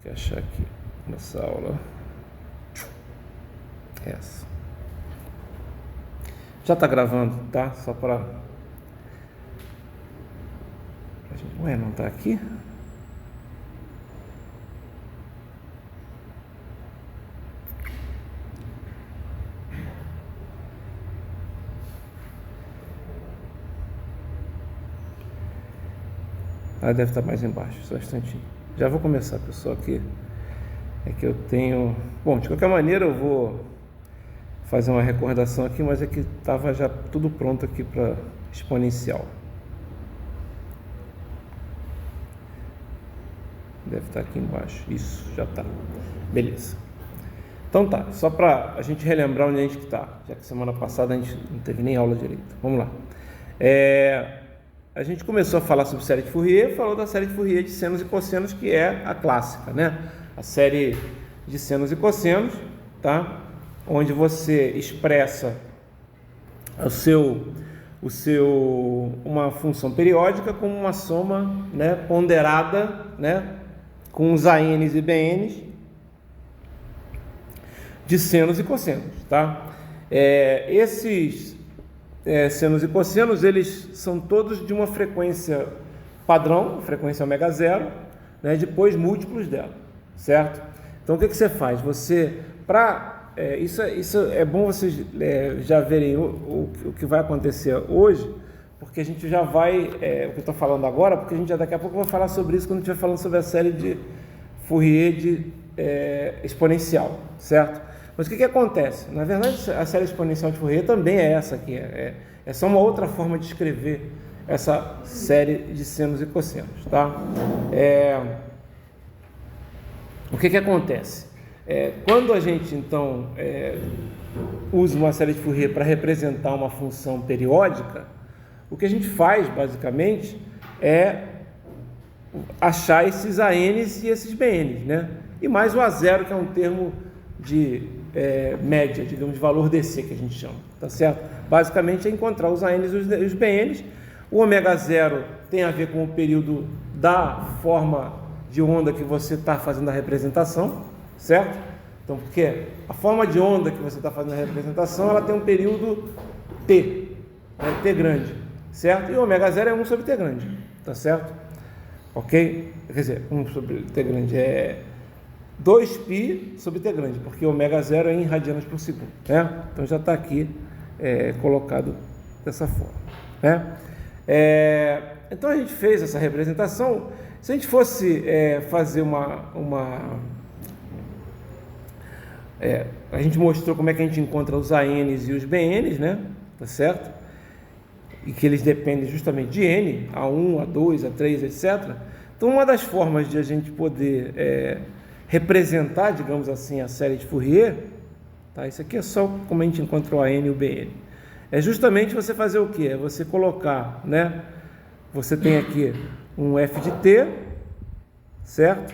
Vou achar aqui nessa aula. Essa. Já está gravando, tá? Só para... Ué, não está aqui? Ah, deve estar mais embaixo, só um instantinho. Já vou começar, pessoal, aqui. É que eu tenho... Bom, de qualquer maneira eu vou fazer uma recordação aqui, mas é que estava já tudo pronto aqui para exponencial. Deve estar aqui embaixo. Isso, já está. Beleza. Então tá, só para a gente relembrar onde a gente está, já que semana passada a gente não teve nem aula direito. Vamos lá. A gente começou a falar sobre série de Fourier, falou da série de Fourier de senos e cossenos, que é a clássica, né? A série de senos e cossenos, tá? Onde você expressa uma função periódica como uma soma, né, ponderada, né, com os ANs e BNs de senos e cossenos, tá? Esses senos e cossenos, eles são todos de uma frequência padrão, frequência ômega zero, né, depois múltiplos dela, certo? Então, o que você faz? Você, isso é bom vocês já verem o que vai acontecer hoje, porque a gente já vai, o que eu estou falando agora, porque a gente já daqui a pouco vai falar sobre isso quando a gente estiver falando sobre a série de Fourier de exponencial, certo? Mas o que acontece? Na verdade, a série exponencial de Fourier também é essa aqui, é só uma outra forma de escrever essa série de senos e cossenos, tá? O que acontece? Quando a gente, então, usa uma série de Fourier para representar uma função periódica, o que a gente faz, basicamente, é achar esses ANs e esses BNs, né? E mais o A0, que é um termo de média, digamos, de valor DC, que a gente chama, tá certo? Basicamente é encontrar os ANs e os BNs. O ômega zero tem a ver com o período da forma de onda que você está fazendo a representação, certo? Então, porque a forma de onda que você está fazendo a representação, ela tem um período T, né? T grande, certo? E o ômega zero é 1 sobre T grande, tá certo? Ok? Quer dizer, 1 sobre T grande é 2π sobre T grande, porque ômega zero é em radianos por segundo, né? Então já está aqui colocado dessa forma, né? Então a gente fez essa representação. Se a gente fosse fazer a gente mostrou como é que a gente encontra os ANs e os BNs, né? Tá certo? E que eles dependem justamente de N, A1, A2, A3, etc. Então uma das formas de a gente poder representar, digamos assim, a série de Fourier, tá? Isso aqui é só como a gente encontra o AN e o BN. É justamente você fazer o quê? É você colocar, né? Você tem aqui um f de t, certo?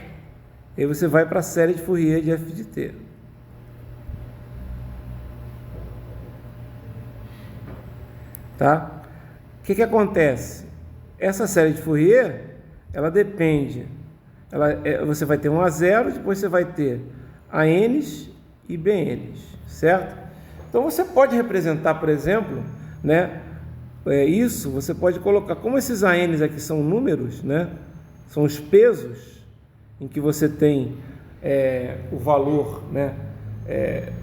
E aí você vai para a série de Fourier de f de t. Tá? O que acontece? Essa série de Fourier, ela depende, você vai ter um A0, depois você vai ter ANs e BNs, certo? Então você pode representar, por exemplo, né, isso você pode colocar, como esses ANs aqui são números, né, são os pesos em que você tem o valor, né,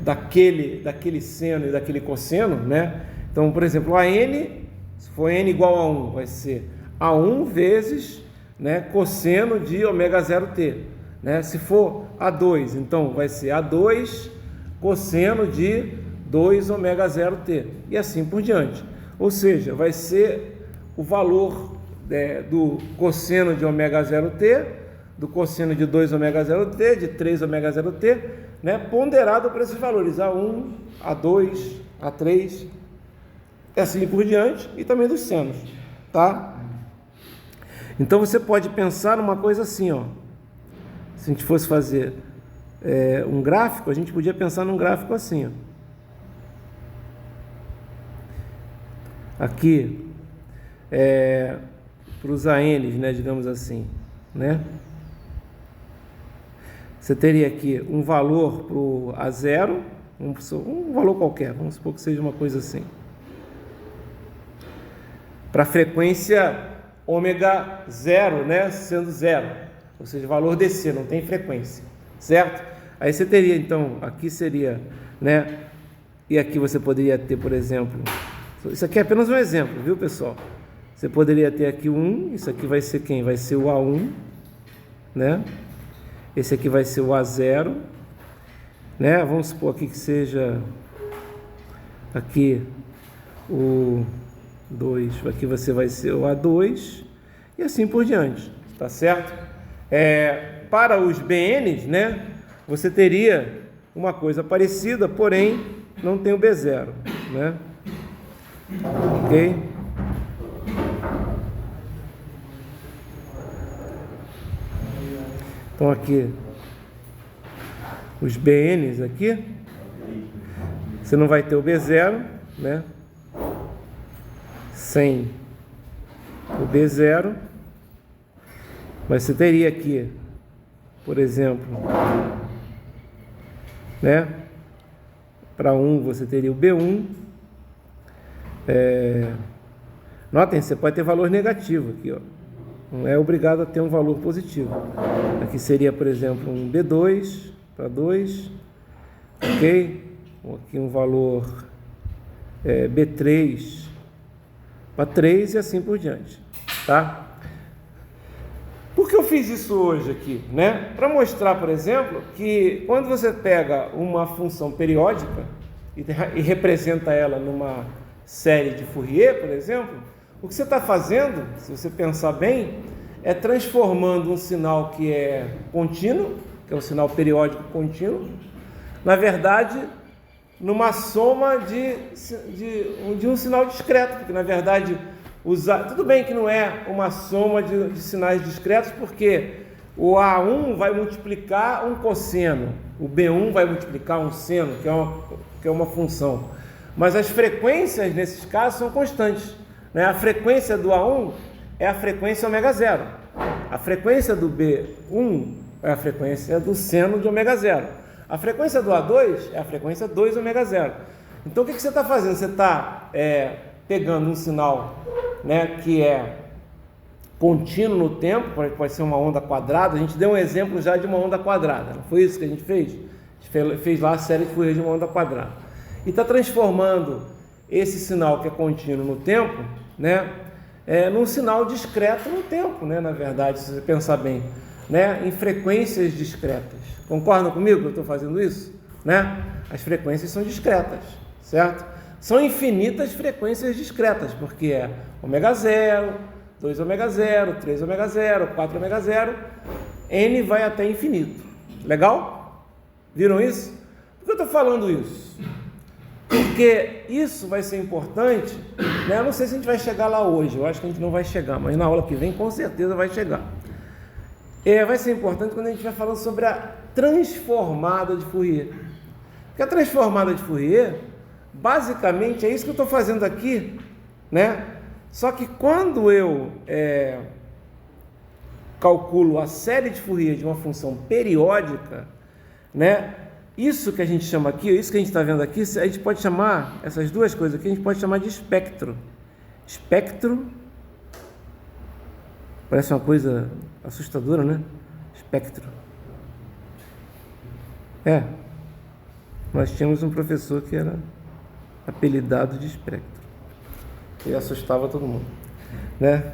daquele seno e daquele cosseno, né? Então, por exemplo, a n, se for n igual a 1, vai ser A1 vezes, né, cosseno de ômega 0t, né? Se for A2, então vai ser A2 cosseno de 2 ômega 0t, e assim por diante. Ou seja, vai ser o valor do cosseno de ômega 0t, do cosseno de 2 ômega 0t, de 3 ômega 0t, né, ponderado para esses valores, A1, A2, A3, e assim por diante, e também dos senos, tá? Então você pode pensar numa coisa assim, ó. Se a gente fosse fazer um gráfico, a gente podia pensar num gráfico assim, ó. Aqui, para os ANs, né, digamos assim, né? você teria aqui um valor para o A0, um valor qualquer, vamos supor que seja uma coisa assim. Para a frequência ômega 0, né, sendo 0, ou seja, valor DC, não tem frequência, certo? Aí você teria, então, aqui seria, né, e aqui você poderia ter, por exemplo, isso aqui é apenas um exemplo, viu, pessoal? Você poderia ter aqui 1, isso aqui vai ser quem? Vai ser o A1, né? Esse aqui vai ser o A0, né? Vamos supor aqui que seja aqui o 2, aqui você vai ser o A2 e assim por diante, tá certo? Para os BNs, né? Você teria uma coisa parecida, porém não tem o B0, né? Ok? Então aqui os BNs aqui, você não vai ter o B0, né? Sem o B0, mas você teria aqui, por exemplo, né? Para 1 você teria o B1. Notem, você pode ter valor negativo aqui, ó. Não é obrigado a ter um valor positivo. Aqui seria, por exemplo, um B2 para 2, ok? Aqui um valor B3 para 3 e assim por diante, tá? Por que eu fiz isso hoje aqui, né? Para mostrar, por exemplo, que quando você pega uma função periódica e representa ela numa série de Fourier, por exemplo, o que você está fazendo, se você pensar bem, é transformando um sinal que é contínuo, que é um sinal periódico contínuo, na verdade, numa soma de um sinal discreto, porque na verdade, tudo bem que não é uma soma de sinais discretos, porque o A1 vai multiplicar um cosseno, o B1 vai multiplicar um seno, que é uma função, mas as frequências nesses casos são constantes, né? A frequência do A1 é a frequência ômega 0, a frequência do B1 é a frequência do seno de ômega 0, a frequência do A2 é a frequência 2 ômega 0. Então o que você está fazendo? Você está pegando um sinal, né, que é contínuo no tempo, pode ser uma onda quadrada. A gente deu um exemplo já de uma onda quadrada, não foi isso que a gente fez? A gente fez lá a série de Fourier de uma onda quadrada. E está transformando esse sinal que é contínuo no tempo, né, num sinal discreto no tempo, né, na verdade, se você pensar bem, né, em frequências discretas. Concordam comigo que eu estou fazendo isso? Né? As frequências são discretas, certo? São infinitas frequências discretas, porque é ômega 0, 2 ômega 0, 3 ômega 0, 4 ômega 0, n vai até infinito. Legal? Viram isso? Por que eu estou falando isso? Porque isso vai ser importante, né? Eu não sei se a gente vai chegar lá hoje, eu acho que a gente não vai chegar, mas na aula que vem com certeza vai chegar. Vai ser importante quando a gente estiver falando sobre a transformada de Fourier. Porque a transformada de Fourier, basicamente, é isso que eu estou fazendo aqui, né? Só que quando eu calculo a série de Fourier de uma função periódica, né? Isso que a gente chama aqui, isso que a gente está vendo aqui, a gente pode chamar, essas duas coisas aqui, a gente pode chamar de espectro. Espectro, parece uma coisa assustadora, né? Espectro. Nós tínhamos um professor que era apelidado de espectro. E assustava todo mundo, né?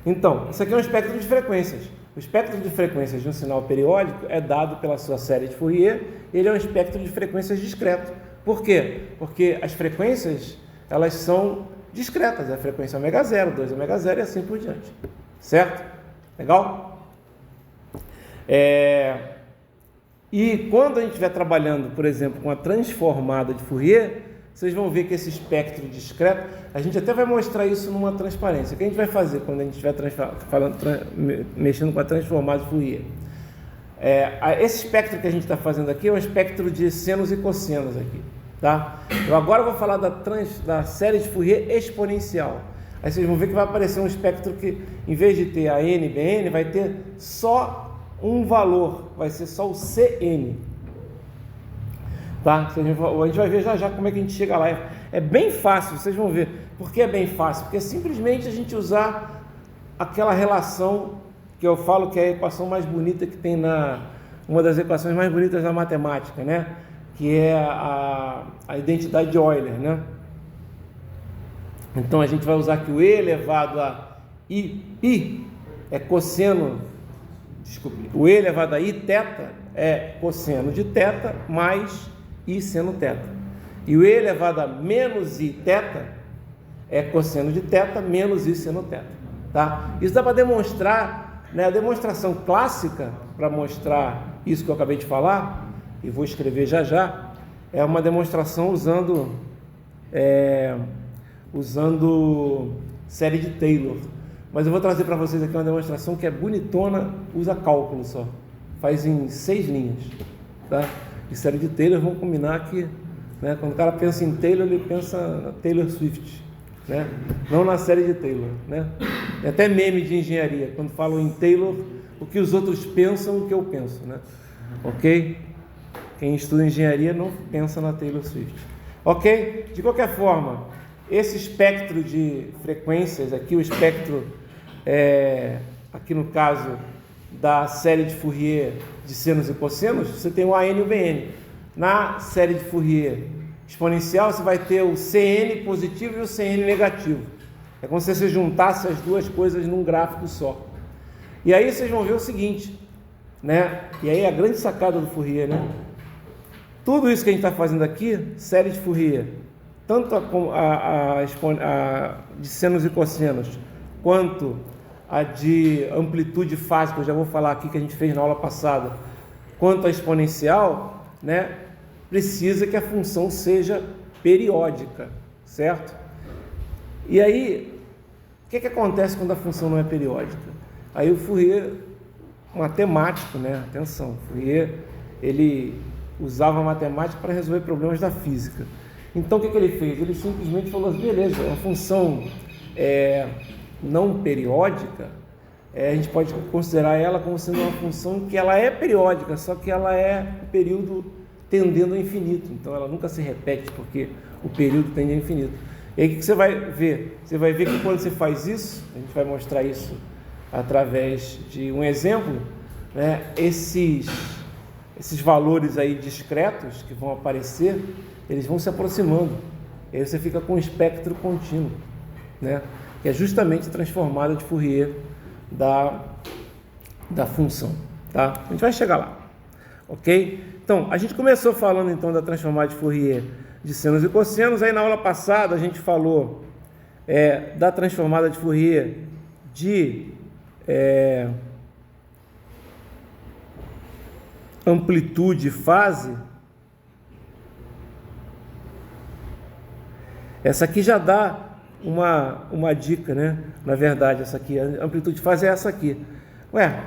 Então, isso aqui é um espectro de frequências. O espectro de frequências de um sinal periódico é dado pela sua série de Fourier. Ele é um espectro de frequências discreto. Por quê? Porque as frequências, elas são discretas. É a frequência ômega 0, 2 ômega 0 e assim por diante. Certo? Legal? E quando a gente estiver trabalhando, por exemplo, com a transformada de Fourier, vocês vão ver que esse espectro discreto, a gente até vai mostrar isso numa transparência. O que a gente vai fazer quando a gente estiver mexendo com a transformada de Fourier? Esse espectro que a gente está fazendo aqui é um espectro de senos e cossenos aqui, tá? Eu agora vou falar da série de Fourier exponencial. Aí vocês vão ver que vai aparecer um espectro que, em vez de ter a n, bn, vai ter só um valor, vai ser só o CN. Tá? A gente vai ver já como é que a gente chega lá. É bem fácil, vocês vão ver. Por que é bem fácil? Porque é simplesmente a gente usar aquela relação que eu falo que é a equação mais bonita que tem uma das equações mais bonitas da matemática, né? Que é a identidade de Euler, né? Então a gente vai usar que o E elevado a I é cosseno, desculpe, o E elevado a I θ é cosseno de θ mais I seno θ. E o E elevado a menos I θ é cosseno de θ menos I seno θ. Tá? Isso dá para demonstrar, né? A demonstração clássica para mostrar isso que eu acabei de falar, e vou escrever já, é uma demonstração usando série de Taylor. Mas eu vou trazer para vocês aqui uma demonstração que é bonitona, usa cálculo só, faz em 6 linhas, tá? E série de Taylor, vamos combinar que, né, quando o cara pensa em Taylor, ele pensa na Taylor Swift, né? Não na série de Taylor, né? É até meme de engenharia, quando falam em Taylor, o que os outros pensam, o que eu penso, né? Ok? Quem estuda engenharia não pensa na Taylor Swift. Ok? De qualquer forma, esse espectro de frequências aqui, o espectro, aqui no caso da série de Fourier de senos e cossenos, você tem o AN e o BN. Na série de Fourier exponencial, você vai ter o CN positivo e o CN negativo. É como se você juntasse as duas coisas num gráfico só. E aí vocês vão ver o seguinte, né? E aí a grande sacada do Fourier, né? Tudo isso que a gente está fazendo aqui, série de Fourier, tanto a de senos e cossenos, quanto a de amplitude fásica, que eu já vou falar aqui, que a gente fez na aula passada, quanto a exponencial, né, precisa que a função seja periódica, certo? E aí, o que acontece quando a função não é periódica? Aí o Fourier, matemático, né, atenção, Fourier, ele usava a matemática para resolver problemas da física. Então o que ele fez? Ele simplesmente falou, beleza, uma função não periódica, a gente pode considerar ela como sendo uma função que ela é periódica, só que ela é um período tendendo ao infinito, então ela nunca se repete, porque o período tende ao infinito. E aí o que você vai ver? Você vai ver que quando você faz isso, a gente vai mostrar isso através de um exemplo, né? Esses valores aí discretos que vão aparecer, eles vão se aproximando, e aí você fica com um espectro contínuo, né? Que é justamente a transformada de Fourier da função, tá? A gente vai chegar lá, ok? Então, a gente começou falando então da transformada de Fourier de senos e cossenos, aí na aula passada a gente falou da transformada de Fourier de amplitude e fase. Essa aqui já dá uma dica, né? Na verdade, essa aqui, a amplitude e fase é essa aqui. Ué,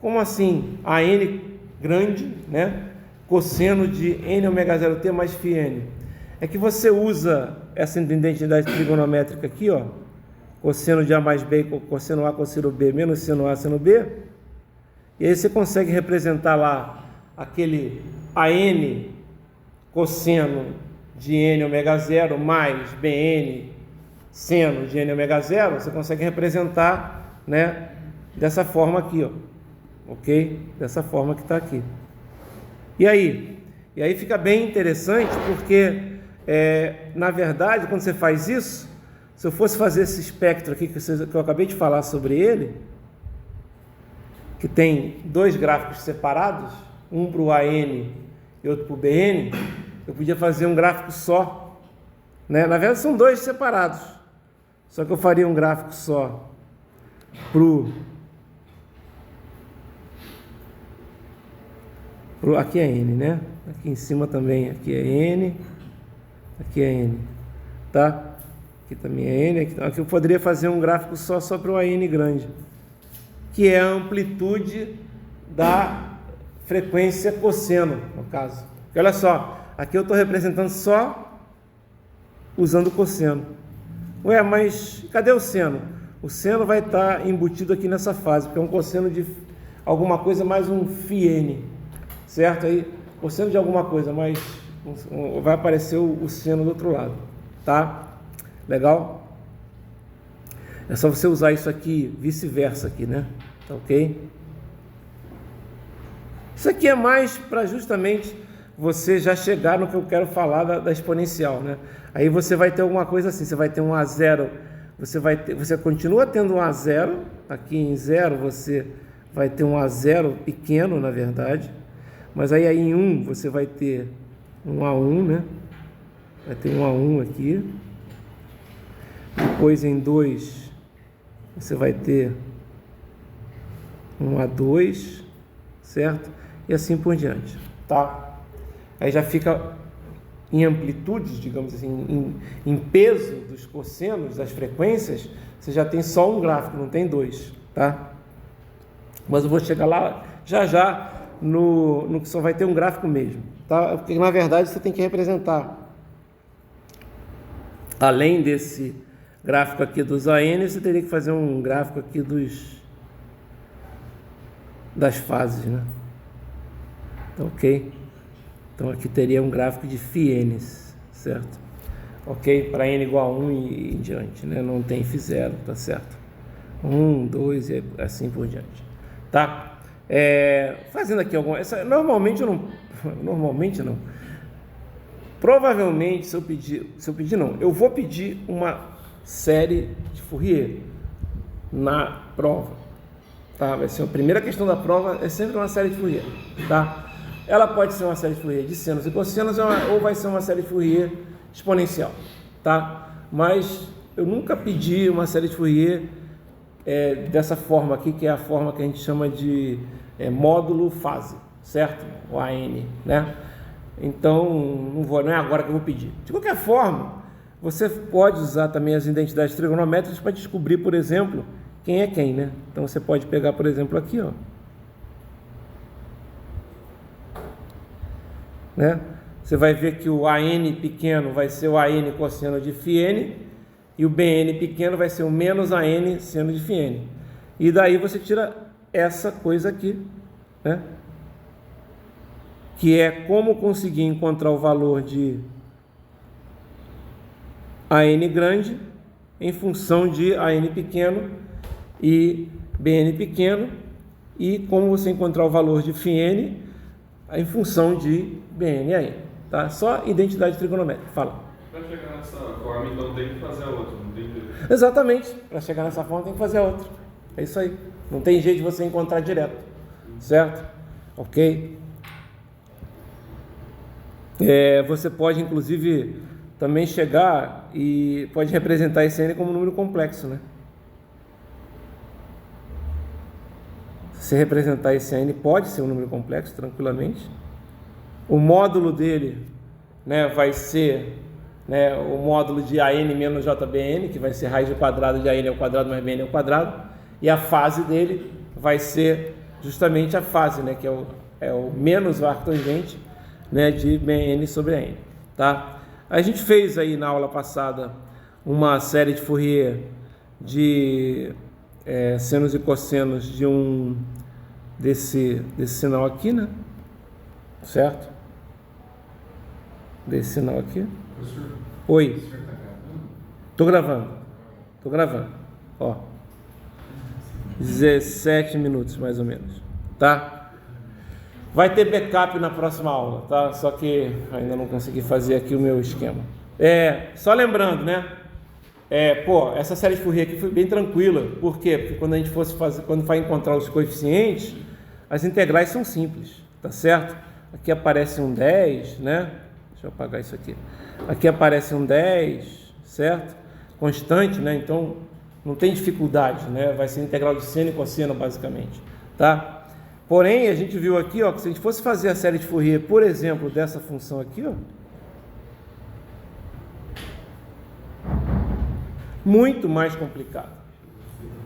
como assim? A n grande, né? Cosseno de n ômega 0t mais φn. É que você usa essa identidade trigonométrica aqui, ó, cosseno de a mais b, cosseno a, cosseno b, menos seno a, seno b, e aí você consegue representar lá aquele AN cosseno de n ômega 0 mais BN seno de n ômega 0, você consegue representar, né, dessa forma aqui, ó, ok? Dessa forma que está aqui. E aí fica bem interessante, porque na verdade, quando você faz isso, se eu fosse fazer esse espectro aqui que eu acabei de falar sobre ele, que tem dois gráficos separados, um para o AN e outro para o BN, eu podia fazer um gráfico só, né? Na verdade são dois separados, só que eu faria um gráfico só aqui é N, né? Aqui em cima também, aqui é N, aqui é N, tá? Aqui também é N, aqui eu poderia fazer um gráfico só para o AN grande, que é a amplitude da frequência cosseno, no caso. Porque olha só, aqui eu estou representando só usando o cosseno. Ué, mas cadê o seno? O seno vai estar embutido aqui nessa fase, porque é um cosseno de alguma coisa mais um φn, certo? Aí, cosseno de alguma coisa, mas vai aparecer o seno do outro lado, tá? Legal? É só você usar isso aqui, vice-versa aqui, né? Tá ok? Isso aqui é mais para justamente você já chegar no que eu quero falar da exponencial, né? Aí você vai ter alguma coisa assim, você vai ter um A0, você continua tendo um A0, aqui em 0 você vai ter um A0 pequeno, na verdade, mas aí em 1 você vai ter um A1, né? Vai ter um A1 aqui, depois em 2 você vai ter um A2, certo? E assim por diante, tá? Aí já fica em amplitudes, digamos assim, em peso dos cossenos, das frequências, você já tem só um gráfico, não tem dois, tá? Mas eu vou chegar lá já no que só vai ter um gráfico mesmo, tá? Porque na verdade você tem que representar, além desse gráfico aqui dos AN, você teria que fazer um gráfico aqui das fases, né? Ok? Então aqui teria um gráfico de φns, certo? Ok? Para n igual a 1 e em diante, né? Não tem φ0, tá certo? 1, 2 e assim por diante, tá? Fazendo aqui alguma... Normalmente não. Provavelmente, eu vou pedir uma série de Fourier na prova, tá? Vai ser a primeira questão da prova, é sempre uma série de Fourier, tá? Ela pode ser uma série de Fourier de senos e cossenos ou vai ser uma série de Fourier exponencial, tá? Mas eu nunca pedi uma série de Fourier dessa forma aqui, que é a forma que a gente chama de módulo fase, certo? O AN, né? Então, não é agora que eu vou pedir. De qualquer forma, você pode usar também as identidades trigonométricas para descobrir, por exemplo, quem é quem, né? Então, você pode pegar, por exemplo, aqui, ó. Né? Você vai ver que o AN pequeno vai ser o AN cosseno de φn e o BN pequeno vai ser o menos AN seno de φn. E daí você tira essa coisa aqui, né? Que é como conseguir encontrar o valor de AN grande em função de AN pequeno e BN pequeno, e como você encontrar o valor de φn em função de BN aí, tá? Só identidade trigonométrica. Fala. Para chegar nessa forma, então tem que fazer a outra, não tem que... Exatamente. Para chegar nessa forma tem que fazer a outra. É isso aí. Não tem jeito de você encontrar direto, certo? Ok? Você pode, inclusive, também chegar e pode representar esse N como um número complexo, né? Se representar esse N pode ser um número complexo, tranquilamente. O módulo dele, né, vai ser, né, o módulo de AN menos JBN, que vai ser raiz do quadrado de AN ao quadrado mais BN ao quadrado. E a fase dele vai ser justamente a fase, né, que é o menos o arco tangente, né, de BN sobre AN, tá? A gente fez aí na aula passada uma série de Fourier de senos e cossenos de desse sinal aqui, né? Certo? Desse sinal aqui. Professor, Oi. o senhor está gravando? Tô gravando. Ó. 17 minutos mais ou menos, tá? Vai ter backup na próxima aula, tá? Só que ainda não consegui fazer aqui o meu esquema. Só lembrando, né? Essa série de Fourier aqui foi bem tranquila. Por quê? Porque quando vai encontrar os coeficientes, as integrais são simples, tá certo? Aqui aparece um 10, né? Deixa eu apagar isso aqui. Aqui aparece um 10, certo? Constante, né? Então não tem dificuldade, né? Vai ser integral de seno e cosseno, basicamente, tá? Porém, a gente viu aqui, ó, que se a gente fosse fazer a série de Fourier, por exemplo, dessa função aqui, ó, muito mais complicado.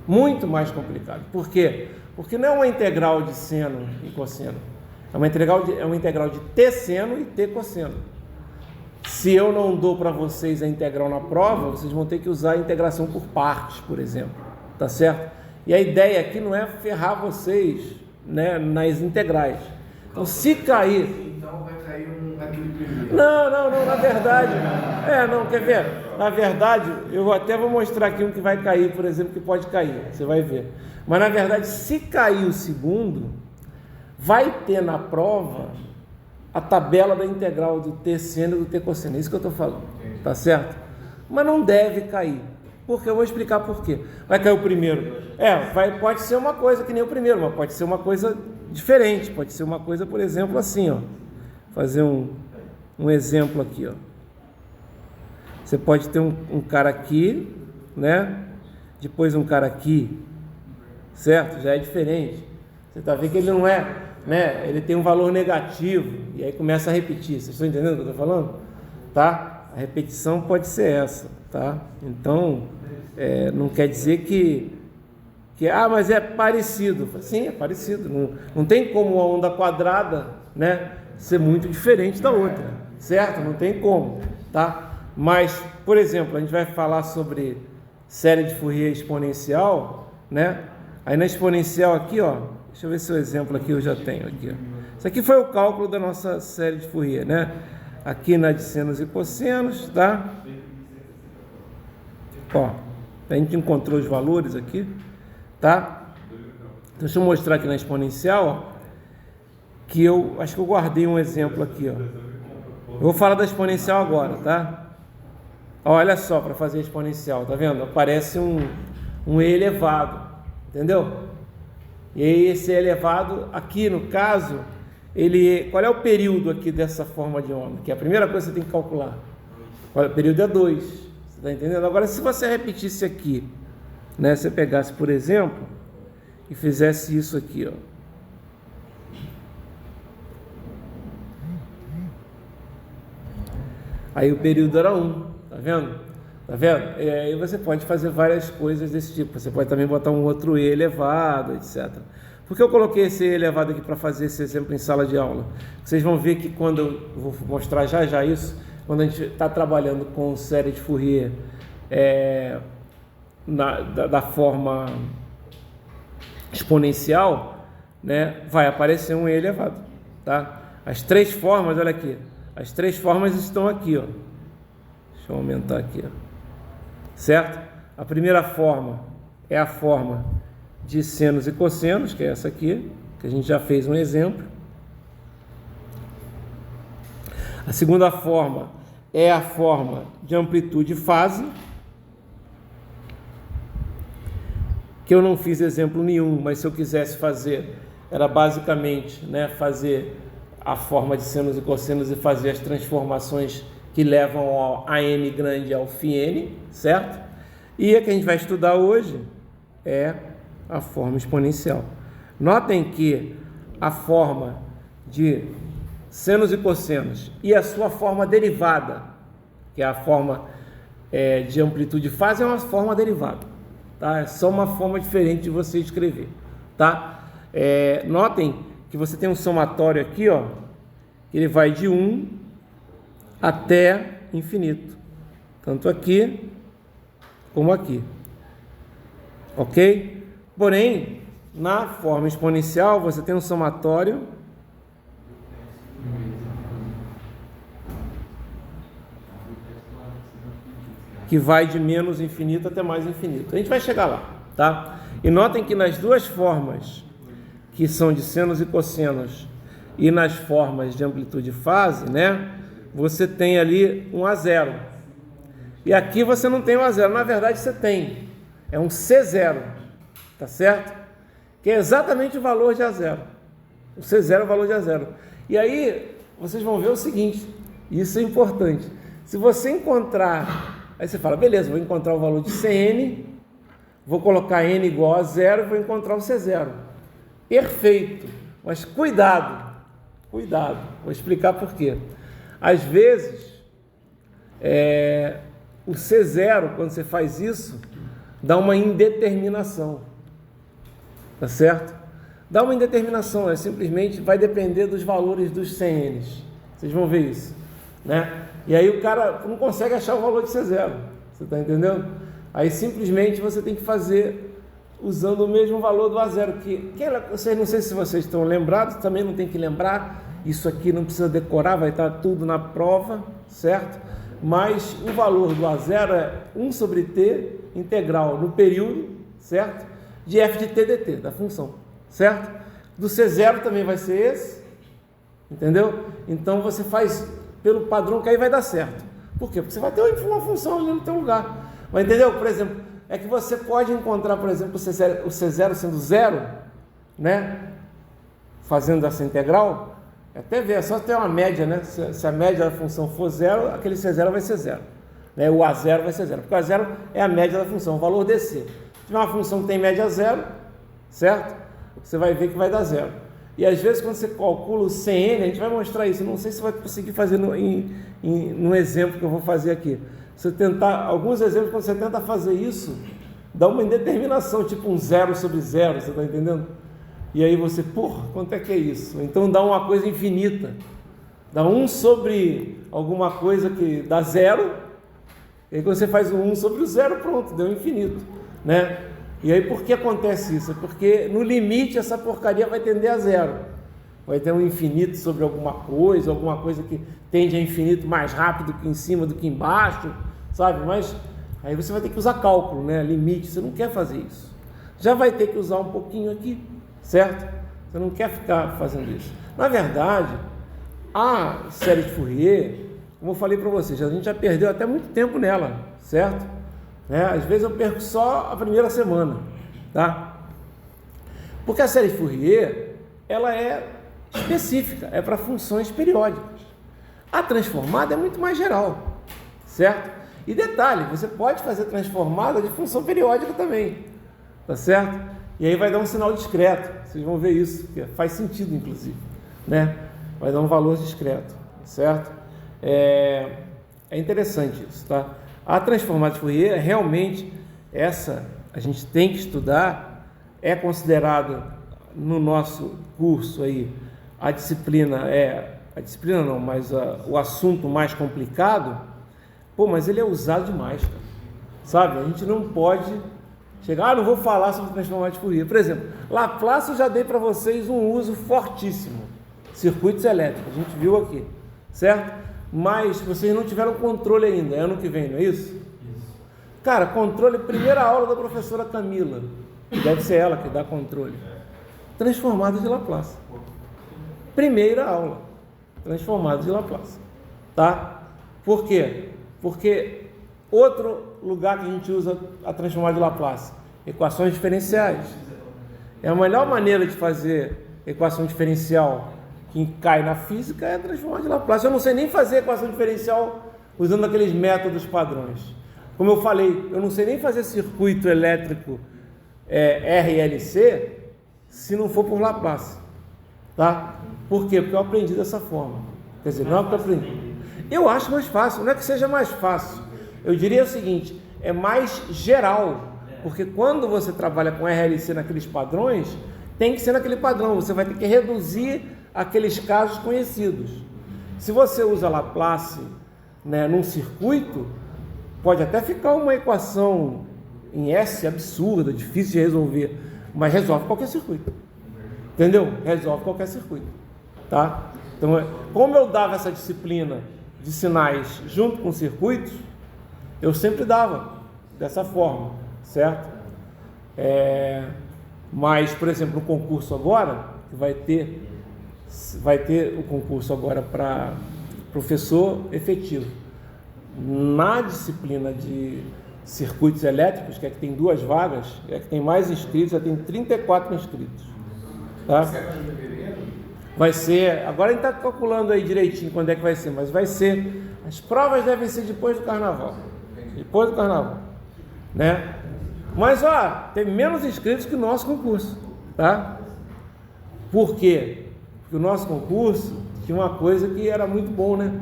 Muito mais complicado. Por quê? Porque não é uma integral de seno e cosseno. É uma integral de t seno e t cosseno. Se eu não dou para vocês a integral na prova, vocês vão ter que usar a integração por partes, por exemplo. Tá certo? E a ideia aqui não é ferrar vocês né, nas integrais. Então, se cair... Então vai cair aquele primeiro. Não, na verdade... quer ver? Na verdade, eu até vou mostrar aqui um que vai cair, por exemplo, que pode cair, você vai ver. Mas, na verdade, se cair o segundo, vai ter na prova a tabela da integral do t seno e do t cosseno. É isso que eu estou falando, tá certo? Mas não deve cair. Porque eu vou explicar por quê. Vai cair o primeiro. Pode ser uma coisa que nem o primeiro, mas pode ser uma coisa diferente. Pode ser uma coisa, por exemplo, assim, ó. Fazer um exemplo aqui, ó. Você pode ter um cara aqui, né? Depois um cara aqui, certo? Já é diferente. Você tá vendo que ele não é, né? Ele tem um valor negativo e aí começa a repetir. Vocês estão entendendo o que eu estou falando? Tá? A repetição pode ser essa, tá? Então, não quer dizer que mas é parecido. Sim, é parecido. Não tem como uma onda quadrada, né, ser muito diferente da outra, certo? Não tem como, tá? Mas, por exemplo, a gente vai falar sobre série de Fourier exponencial, né? Aí na exponencial aqui, ó, deixa eu ver se o exemplo aqui eu já tenho aqui, ó. Isso aqui foi o cálculo da nossa série de Fourier, né? Aqui na de senos e cossenos, tá? Ó, a gente encontrou os valores aqui, tá? Deixa eu mostrar aqui na exponencial, ó, que eu acho que eu guardei um exemplo aqui, ó. Eu vou falar da exponencial agora, tá? Olha só, para fazer exponencial, tá vendo? Aparece um E elevado, entendeu? E aí esse E elevado, aqui no caso, qual é o período aqui dessa forma de onda? Que é a primeira coisa que você tem que calcular. O período é 2, você está entendendo? Agora, se você repetisse aqui, né? Se você pegasse, por exemplo, e fizesse isso aqui, ó. Aí o período era 1. Tá vendo? Tá vendo? E aí você pode fazer várias coisas desse tipo. Você pode também botar um outro E elevado, etc. Por que eu coloquei esse E elevado aqui para fazer esse exemplo em sala de aula? Vocês vão ver que quando eu vou mostrar já isso, quando a gente está trabalhando com série de Fourier da forma exponencial, né, vai aparecer um E elevado, tá? As três formas, olha aqui, as três formas estão aqui, ó. Deixa eu aumentar aqui, ó. Certo? A primeira forma é a forma de senos e cossenos, que é essa aqui, que a gente já fez um exemplo. A segunda forma é a forma de amplitude e fase, que eu não fiz exemplo nenhum, mas se eu quisesse fazer, era basicamente, né, fazer a forma de senos e cossenos e fazer as transformações que levam a n grande ao φn, certo? E a que a gente vai estudar hoje é a forma exponencial. Notem que a forma de senos e cossenos e a sua forma derivada, que é a forma de amplitude e fase, é uma forma derivada, tá? É só uma forma diferente de você escrever, tá? Notem que você tem um somatório aqui, ó, que ele vai de 1 até infinito, tanto aqui como aqui, ok? Porém, na forma exponencial, você tem um somatório que vai de menos infinito até mais infinito. A gente vai chegar lá, tá? E notem que nas duas formas, que são de senos e cossenos, e nas formas de amplitude e fase, né, você tem ali um A0. E aqui você não tem um A0, na verdade você tem. É um C0, tá certo? Que é exatamente o valor de A0. O C0 é o valor de A0. E aí, vocês vão ver o seguinte, isso é importante. Se você encontrar, aí você fala, beleza, vou encontrar o valor de Cn, vou colocar n igual a 0 e vou encontrar o C0. Perfeito, mas cuidado, vou explicar por quê. Às vezes, o C0, quando você faz isso, dá uma indeterminação, tá certo? Dá uma indeterminação, simplesmente vai depender dos valores dos CNs, vocês vão ver isso, né? E aí o cara não consegue achar o valor de C0, você está entendendo? Aí simplesmente você tem que fazer usando o mesmo valor do A0, vocês, não sei se vocês estão lembrados, também não tem que lembrar, isso aqui não precisa decorar, vai estar tudo na prova, certo? Mas o valor do A0 é 1 sobre t integral no período, certo? De f de t dt, da função, certo? Do C0 também vai ser esse, entendeu? Então você faz pelo padrão que aí vai dar certo. Por quê? Porque você vai ter uma função ali no teu lugar. Mas entendeu? Por exemplo, é que você pode encontrar, por exemplo, o C0 sendo zero, né? Fazendo essa integral, até ver, é só ter uma média, né? Se a média da função for zero, aquele C0 vai ser zero. Né? O A0 vai ser zero, porque o A0 é a média da função, o valor dC. Se tiver uma função que tem média zero, certo? Você vai ver que vai dar zero. E às vezes quando você calcula o CN, a gente vai mostrar isso, não sei se vai conseguir fazer no exemplo que eu vou fazer aqui. Você tentar, alguns exemplos, quando você tenta fazer isso, dá uma indeterminação, tipo um 0 sobre 0, você está entendendo? E aí você, porra, quanto é que é isso? Então dá uma coisa infinita, dá 1 sobre alguma coisa que dá 0, e aí quando você faz o 1 sobre o 0, pronto, deu infinito, né? E aí por que acontece isso? É porque no limite essa porcaria vai tender a zero, vai ter um infinito sobre alguma coisa que tende a infinito mais rápido que em cima do que embaixo, sabe? Mas aí você vai ter que usar cálculo, né? Limite, você não quer fazer isso. Já vai ter que usar um pouquinho aqui, certo? Você não quer ficar fazendo isso. Na verdade, a série de Fourier, como eu falei para vocês, a gente já perdeu até muito tempo nela, certo? Né? Às vezes eu perco só a primeira semana, tá? Porque a série de Fourier, ela é específica, é para funções periódicas. A transformada é muito mais geral, certo? E detalhe, você pode fazer transformada de função periódica também, tá certo? E aí vai dar um sinal discreto, vocês vão ver isso, que faz sentido inclusive, né? Vai dar um valor discreto, certo? É interessante isso, tá? A transformada de Fourier, realmente, essa a gente tem que estudar, é considerado no nosso curso aí, o assunto mais complicado, mas ele é usado demais, cara. Sabe? A gente não pode chegar, não vou falar sobre transformada de Fourier. Por exemplo, Laplace eu já dei para vocês um uso fortíssimo, circuitos elétricos, a gente viu aqui, certo? Mas vocês não tiveram controle ainda, é ano que vem, não é isso? Isso. Cara, controle, primeira aula da professora Camila, deve ser ela que dá controle. Transformada de Laplace. Primeira aula, transformada de Laplace. Tá? Por quê? Porque outro lugar que a gente usa a transformada de Laplace, equações diferenciais. É a melhor maneira de fazer equação diferencial que cai na física é transformada de Laplace. Eu não sei nem fazer equação diferencial usando aqueles métodos padrões. Como eu falei, eu não sei nem fazer circuito elétrico RLC se não for por Laplace. Tá? Por quê? Porque eu aprendi dessa forma. Quer dizer, não é que eu aprendi. Eu acho mais fácil, não é que seja mais fácil. Eu diria o seguinte, é mais geral. Porque quando você trabalha com RLC naqueles padrões, tem que ser naquele padrão. Você vai ter que reduzir aqueles casos conhecidos. Se você usa Laplace, né, num circuito, pode até ficar uma equação em S absurda, difícil de resolver, mas resolve qualquer circuito. Entendeu? Resolve qualquer circuito. Tá? Então, como eu dava essa disciplina de sinais junto com circuitos, eu sempre dava dessa forma, certo? Mas, por exemplo, no concurso agora, que vai ter o concurso agora para professor efetivo. Na disciplina de circuitos elétricos, que é que tem 2 vagas, é que tem mais inscritos, já tem 34 inscritos. Tá? Vai ser, agora a gente está calculando aí direitinho quando é que vai ser, mas vai ser, as provas devem ser depois do carnaval. Depois do carnaval. Né? Mas, tem menos inscritos que o nosso concurso. Tá? Por quê? Porque o nosso concurso tinha uma coisa que era muito bom, né?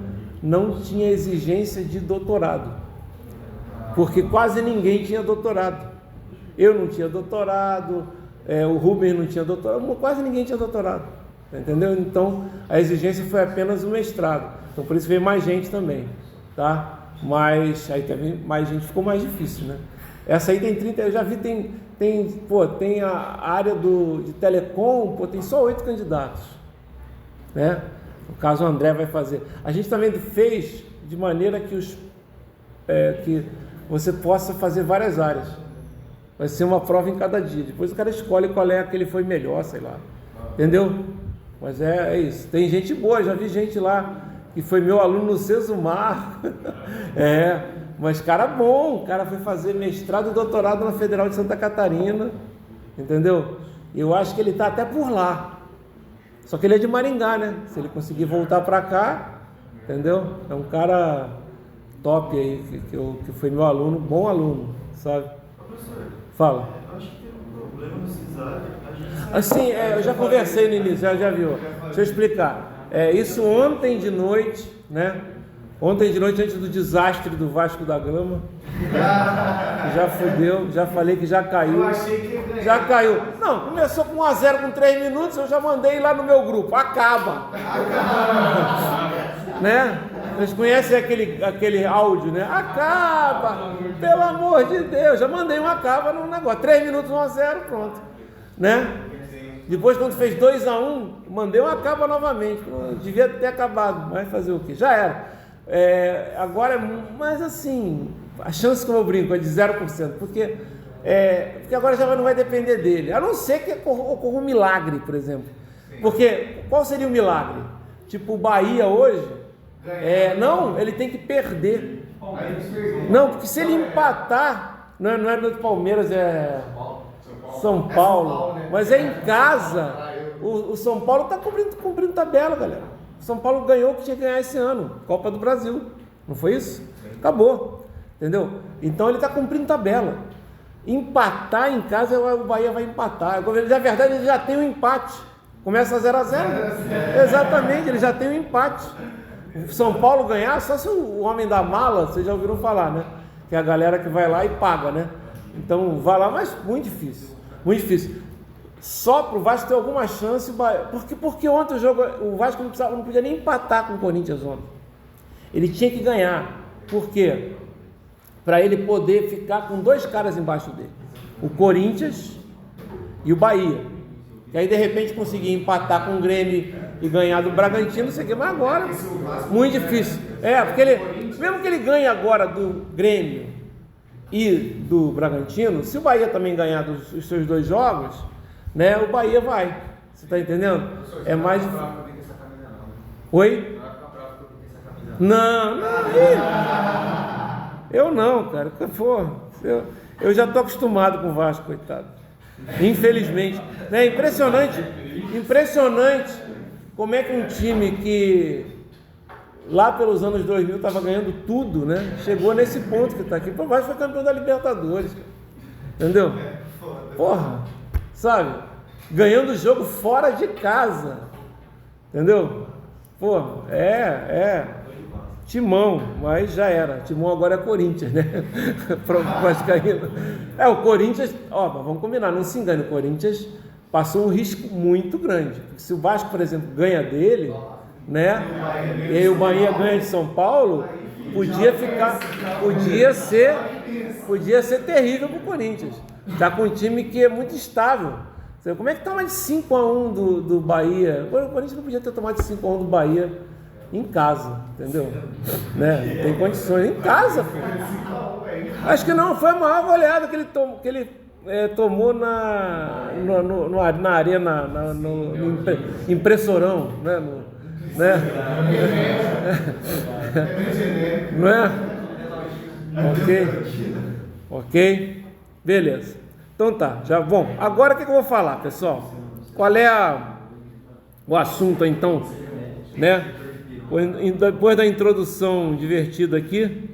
Não tinha exigência de doutorado. Porque quase ninguém tinha doutorado. Eu não tinha doutorado, o Rubens não tinha doutorado, quase ninguém tinha doutorado. Entendeu? Então, a exigência foi apenas o mestrado. Então, por isso veio mais gente também. Tá? Mas aí teve mais gente, ficou mais difícil, né? Essa aí tem 30, eu já vi, tem a área de telecom, tem só 8 candidatos, né? No caso, o André vai fazer. A gente também fez de maneira que que você possa fazer várias áreas. Vai ser uma prova em cada dia. Depois o cara escolhe qual é a que ele foi melhor, sei lá. Entendeu? Mas é isso. Tem gente boa, já vi gente lá que foi meu aluno no Sesumar. Mas cara bom, o cara foi fazer mestrado e doutorado na Federal de Santa Catarina. Entendeu? Eu acho que ele está até por lá. Só que ele é de Maringá, né? Se ele conseguir voltar para cá, entendeu? É um cara top aí, que foi meu aluno, bom aluno, sabe? Professor, Fala. eu acho que tem um problema no CISAR. Assim, eu já conversei no início, já viu. Deixa eu explicar. Isso ontem de noite, né? Ontem de noite, antes do desastre do Vasco da Gama, já fudeu, já falei que já caiu. Eu achei que ia ganhar. Já caiu. Não, começou com 1-0 com 3 minutos, eu já mandei lá no meu grupo. Acaba. Né? Vocês conhecem aquele áudio, né? Acaba. Pelo amor de Deus. Já mandei um acaba no negócio. 3 minutos, 1-0, pronto. Né? Depois, quando fez 2-1, mandei um acaba novamente. Devia ter acabado, mas fazer o quê? Já era. Agora, mas assim, a chance, como eu brinco, é de 0%, porque agora já não vai depender dele, a não ser que ocorra um milagre, por exemplo. Porque qual seria o milagre? Tipo, o Bahia hoje, não, ele tem que perder. Não, porque se ele empatar, não é do Palmeiras, é São Paulo, mas é em casa. O São Paulo está cumprindo tabela, galera. São Paulo ganhou o que tinha que ganhar esse ano, Copa do Brasil, não foi isso? Acabou, entendeu? Então ele está cumprindo tabela. Empatar em casa, o Bahia vai empatar. Na verdade, ele já tem um empate. Começa 0-0. Exatamente, ele já tem um empate. O São Paulo ganhar, só se o homem da mala, vocês já ouviram falar, né? Que é a galera que vai lá e paga, né? Então vai lá, mas muito difícil. Muito difícil. Só para o Vasco ter alguma chance, porque ontem o Vasco não podia nem empatar com o Corinthians ontem. Ele tinha que ganhar. Por quê? Para ele poder ficar com 2 caras embaixo dele. O Corinthians e o Bahia. E aí de repente conseguir empatar com o Grêmio e ganhar do Bragantino, não sei o que, mas agora muito difícil. Porque mesmo que ele ganhe agora do Grêmio e do Bragantino, se o Bahia também ganhar os seus 2 jogos, né, o Bahia vai. Você está entendendo? É mais. Oi? Não. Eu não, cara. Eu já estou acostumado com o Vasco, coitado. Infelizmente. É impressionante como é que um time que lá pelos anos 2000 estava ganhando tudo, né? Chegou nesse ponto que está aqui. O Vasco foi campeão da Libertadores. Entendeu? Porra, sabe? Ganhando o jogo fora de casa. Entendeu? Porra, Timão, mas já era. Timão agora é Corinthians, né? Vascaíno. O Corinthians, vamos combinar, não se engane, o Corinthians passou um risco muito grande. Se o Vasco, por exemplo, ganha dele, né? E aí o Bahia ganha de São Paulo, podia ser terrível para o Corinthians. Está com um time que é muito estável. Como é que toma de 5-1 do Bahia? O Corinthians não podia ter tomado de 5-1 do Bahia em casa, entendeu? Né? Não tem condições em casa, pô. Acho que não, foi a maior goleada que ele tomou na arena, no impressorão, né? Não é? Ok, beleza. Então tá, bom, agora o que eu vou falar, pessoal? Qual é o assunto então, né? Depois da introdução divertida aqui,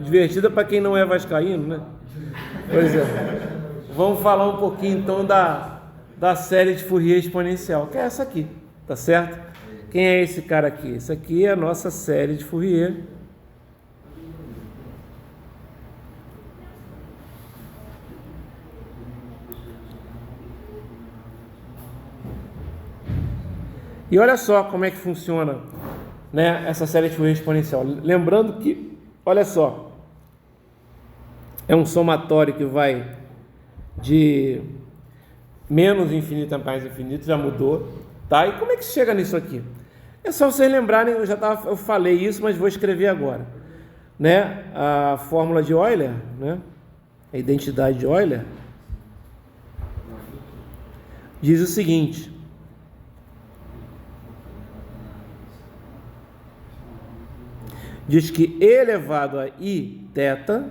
divertida para quem não é vascaíno, né? Pois é. Vamos falar um pouquinho então da série de Fourier exponencial, que é essa aqui, tá certo? Quem é esse cara aqui? Esse aqui é a nossa série de Fourier. E olha só como é que funciona, né, essa série de Fourier exponencial. Lembrando que, olha só, é um somatório que vai de menos infinito a mais infinito, já mudou, tá? E como é que chega nisso aqui? É só vocês lembrarem, eu falei isso, mas vou escrever agora, né? A fórmula de Euler, né? A identidade de Euler diz o seguinte: diz que e elevado a i θ,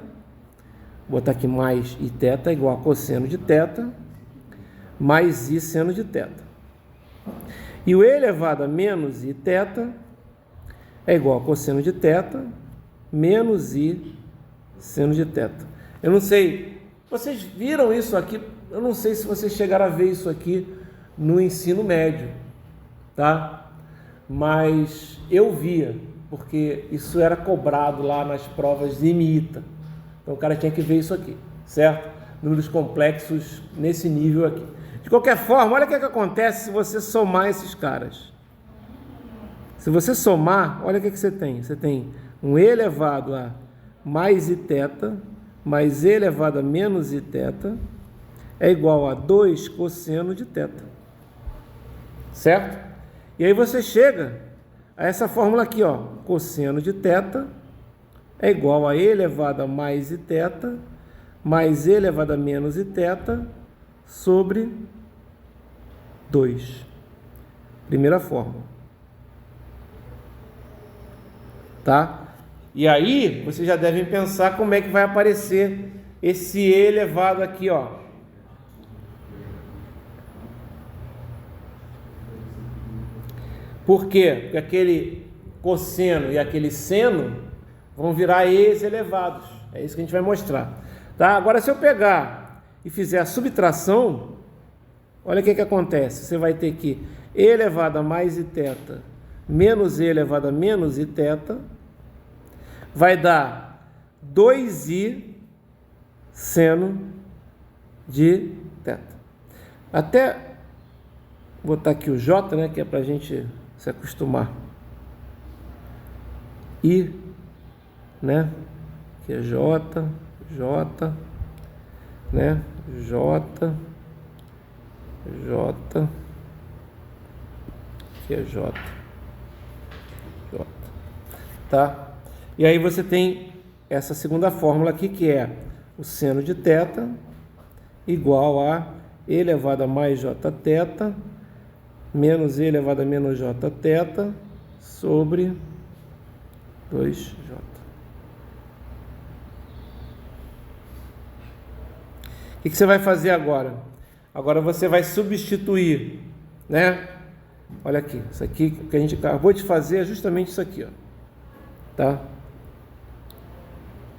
vou botar aqui mais i θ igual a cosseno de θ mais i seno de θ. E o e elevado a menos i θ é igual a cosseno de θ menos i seno de θ. Eu não sei, vocês viram isso aqui? Eu não sei se vocês chegaram a ver isso aqui no ensino médio, tá? Mas eu via, porque isso era cobrado lá nas provas de IMITA. Então o cara tinha que ver isso aqui, certo? Números complexos nesse nível aqui. De qualquer forma, olha o que acontece se você somar esses caras. Se você somar, olha o que você tem. Você tem um e elevado a mais i θ mais e elevado a menos i θ é igual a 2 cosseno de θ. Certo? E aí você chega a essa fórmula aqui, ó. Cosseno de θ é igual a e elevado a mais i θ mais e elevado a menos i θ sobre 2. Primeira fórmula. Tá? E aí, vocês já devem pensar como é que vai aparecer esse e elevado aqui, ó. Por quê? Porque aquele cosseno e aquele seno vão virar e's elevados. É isso que a gente vai mostrar. Tá? Agora, se eu pegar e fizer a subtração, olha o que acontece. Você vai ter que e elevado a mais i θ menos e elevado a menos i θ vai dar 2i seno de θ. Até botar aqui o j, né, que é para a gente se acostumar. I, né, que é j, né, j, que é j, tá? E aí você tem essa segunda fórmula aqui, que é o seno de θ igual a e elevado a mais j θ menos e elevado a menos j θ sobre 2j. O que você vai fazer agora? Agora você vai substituir, né? Olha aqui, isso aqui que a gente acabou de fazer é justamente isso aqui, ó. Tá?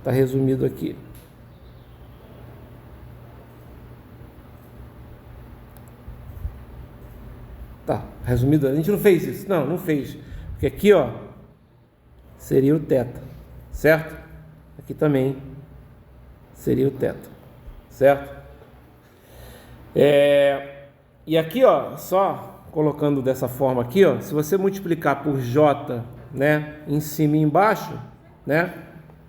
Tá resumido aqui. Tá, resumido. A gente não fez isso. Não fez. Porque aqui, ó, seria o θ, certo? Aqui também seria o θ, certo? E aqui, ó, só colocando dessa forma aqui, ó, se você multiplicar por j, né, em cima e embaixo, né,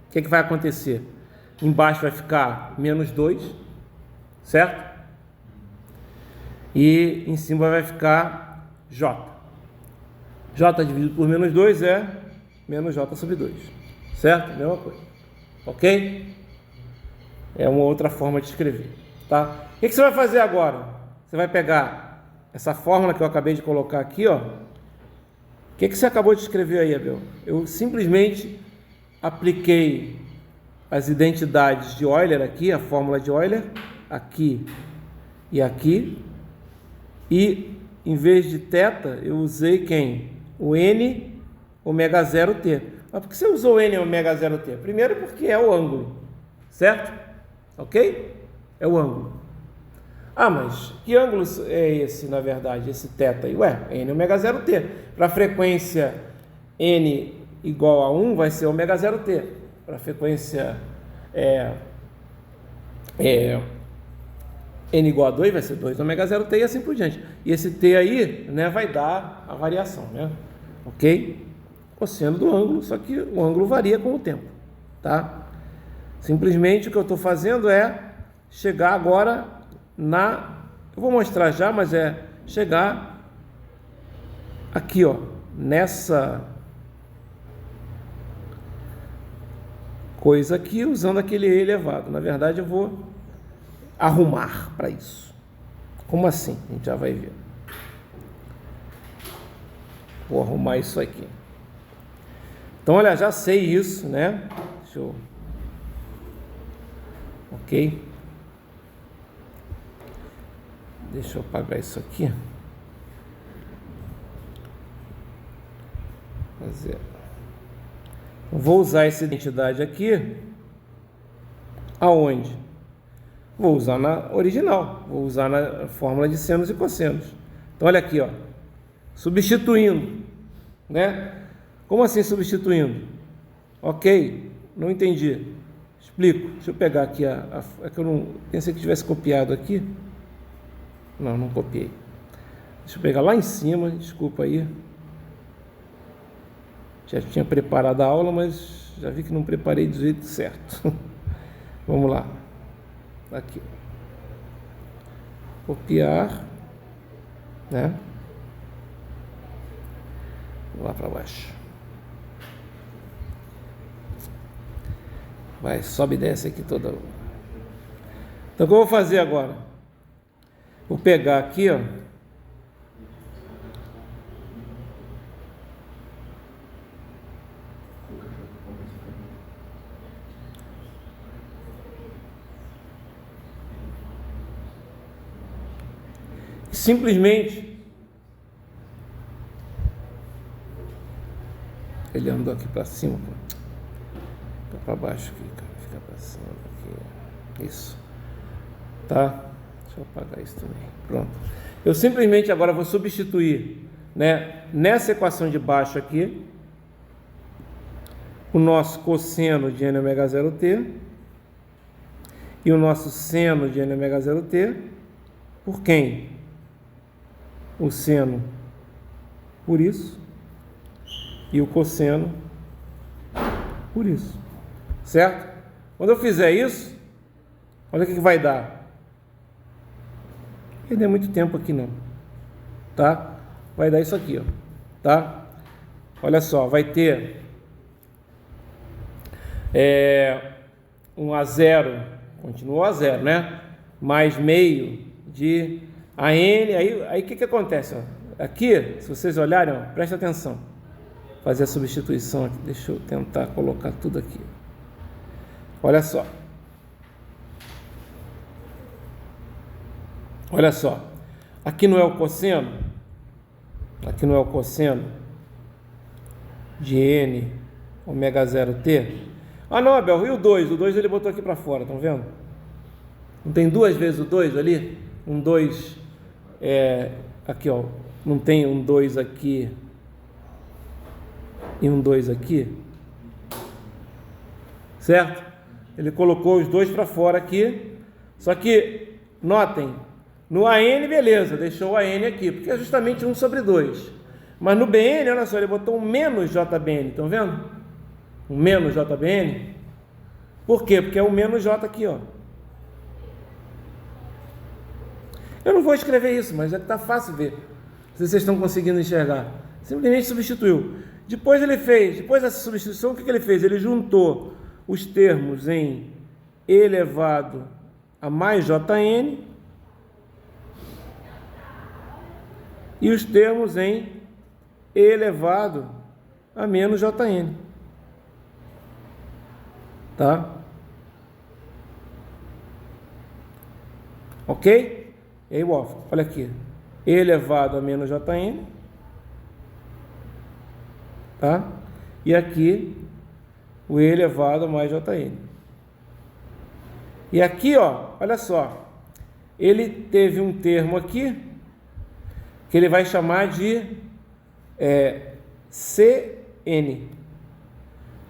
o que vai acontecer? Embaixo vai ficar menos 2, certo? E em cima vai ficar j. J dividido por menos 2 é menos j sobre 2, certo? Mesma coisa, ok? É uma outra forma de escrever, tá? O que você vai fazer agora? Você vai pegar essa fórmula que eu acabei de colocar aqui, ó. O que você acabou de escrever aí, Abel? Eu simplesmente apliquei as identidades de Euler aqui, a fórmula de Euler, aqui e aqui, e em vez de θ, eu usei quem? O n ômega 0t. Mas por que você usou n ômega 0t? Primeiro porque é o ângulo, certo? Ok? É o ângulo. Ah, mas que ângulo é esse, na verdade, esse θ aí? Ué, n ômega 0t. Para a frequência n igual a 1, vai ser ômega 0t. Para a frequência n igual a 2, vai ser 2 ômega 0t e assim por diante. E esse t aí, né, vai dar a variação, né? Ok? Cosseno do ângulo, só que o ângulo varia com o tempo, tá? Simplesmente o que eu estou fazendo é chegar agora eu vou mostrar já, mas é chegar aqui, ó, nessa coisa aqui, usando aquele E elevado. Na verdade, eu vou arrumar para isso. Como assim? A gente já vai ver. Vou arrumar isso aqui. Então, olha, já sei isso, né? Deixa eu... Ok. Deixa eu apagar isso aqui. Fazer. Vou usar essa identidade aqui. Aonde? Vou usar na original. Vou usar na fórmula de senos e cossenos. Então, olha aqui, ó. Substituindo, né? Como assim substituindo? Ok, não entendi. Explico. Deixa eu pegar aqui é que eu não pensei que tivesse copiado aqui. Não copiei. Deixa eu pegar lá em cima, desculpa aí. Já tinha preparado a aula, mas já vi que não preparei do jeito certo. Vamos lá. Aqui. Copiar, né? Lá para baixo. Vai, sobe e desce aqui toda. Então, o que eu vou fazer agora? Vou pegar aqui, ó. Simplesmente ele andou aqui para cima, fica para baixo aqui, cara. Fica para cima aqui. Isso, tá? Deixa eu apagar isso também. Pronto. Eu simplesmente agora vou substituir, né, nessa equação de baixo aqui o nosso cosseno de n ômega 0t e o nosso seno de n ômega 0t por quem? O seno por isso e o cosseno por isso, certo? Quando eu fizer isso, olha o que vai dar. Não perder muito tempo aqui não, tá? Vai dar isso aqui, ó, tá? Olha só, vai ter 1 a 0, continua a 0, né? Mais meio de AN, aí o que acontece? Ó? Aqui, se vocês olharem, ó, presta atenção. Fazer a substituição aqui. Deixa eu tentar colocar tudo aqui. Olha só. Olha só. Aqui não é o cosseno? Aqui não é o cosseno de n ômega 0t? Ah, não, Abel, e o 2? O 2 ele botou aqui para fora, estão vendo? Não tem duas vezes o 2 ali? Um 2, aqui, ó. Não tem um 2 aqui e um 2 aqui? Certo? Ele colocou os dois para fora aqui. Só que, notem, no AN, beleza, deixou o AN aqui, porque é justamente 1 sobre 2. Mas no BN, olha só, ele botou um menos JBN, estão vendo? Um menos JBN. Por quê? Porque é o menos J aqui, ó. Eu não vou escrever isso, mas é que está fácil ver. Se vocês estão conseguindo enxergar. Simplesmente substituiu. Depois dessa substituição, o que ele fez? Ele juntou os termos em E elevado a mais JN e os termos em E elevado a menos JN. Tá? Ok? E aí, olha aqui, E elevado a menos JN, tá? E aqui, o E elevado a mais JN. E aqui, ó, olha só, ele teve um termo aqui, que ele vai chamar de CN,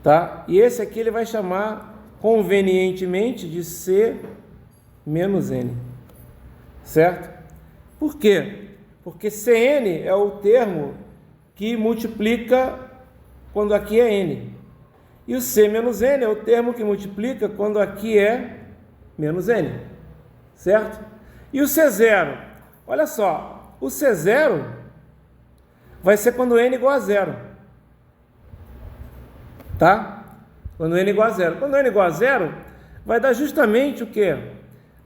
tá? E esse aqui ele vai chamar convenientemente de C menos N. Certo? Por quê? Porque CN é o termo que multiplica quando aqui é N. E o C menos N é o termo que multiplica quando aqui é menos N, certo? E o C0, olha só, o C0 vai ser quando N igual a zero, tá? Quando N igual a zero. Quando N igual a zero, vai dar justamente o quê?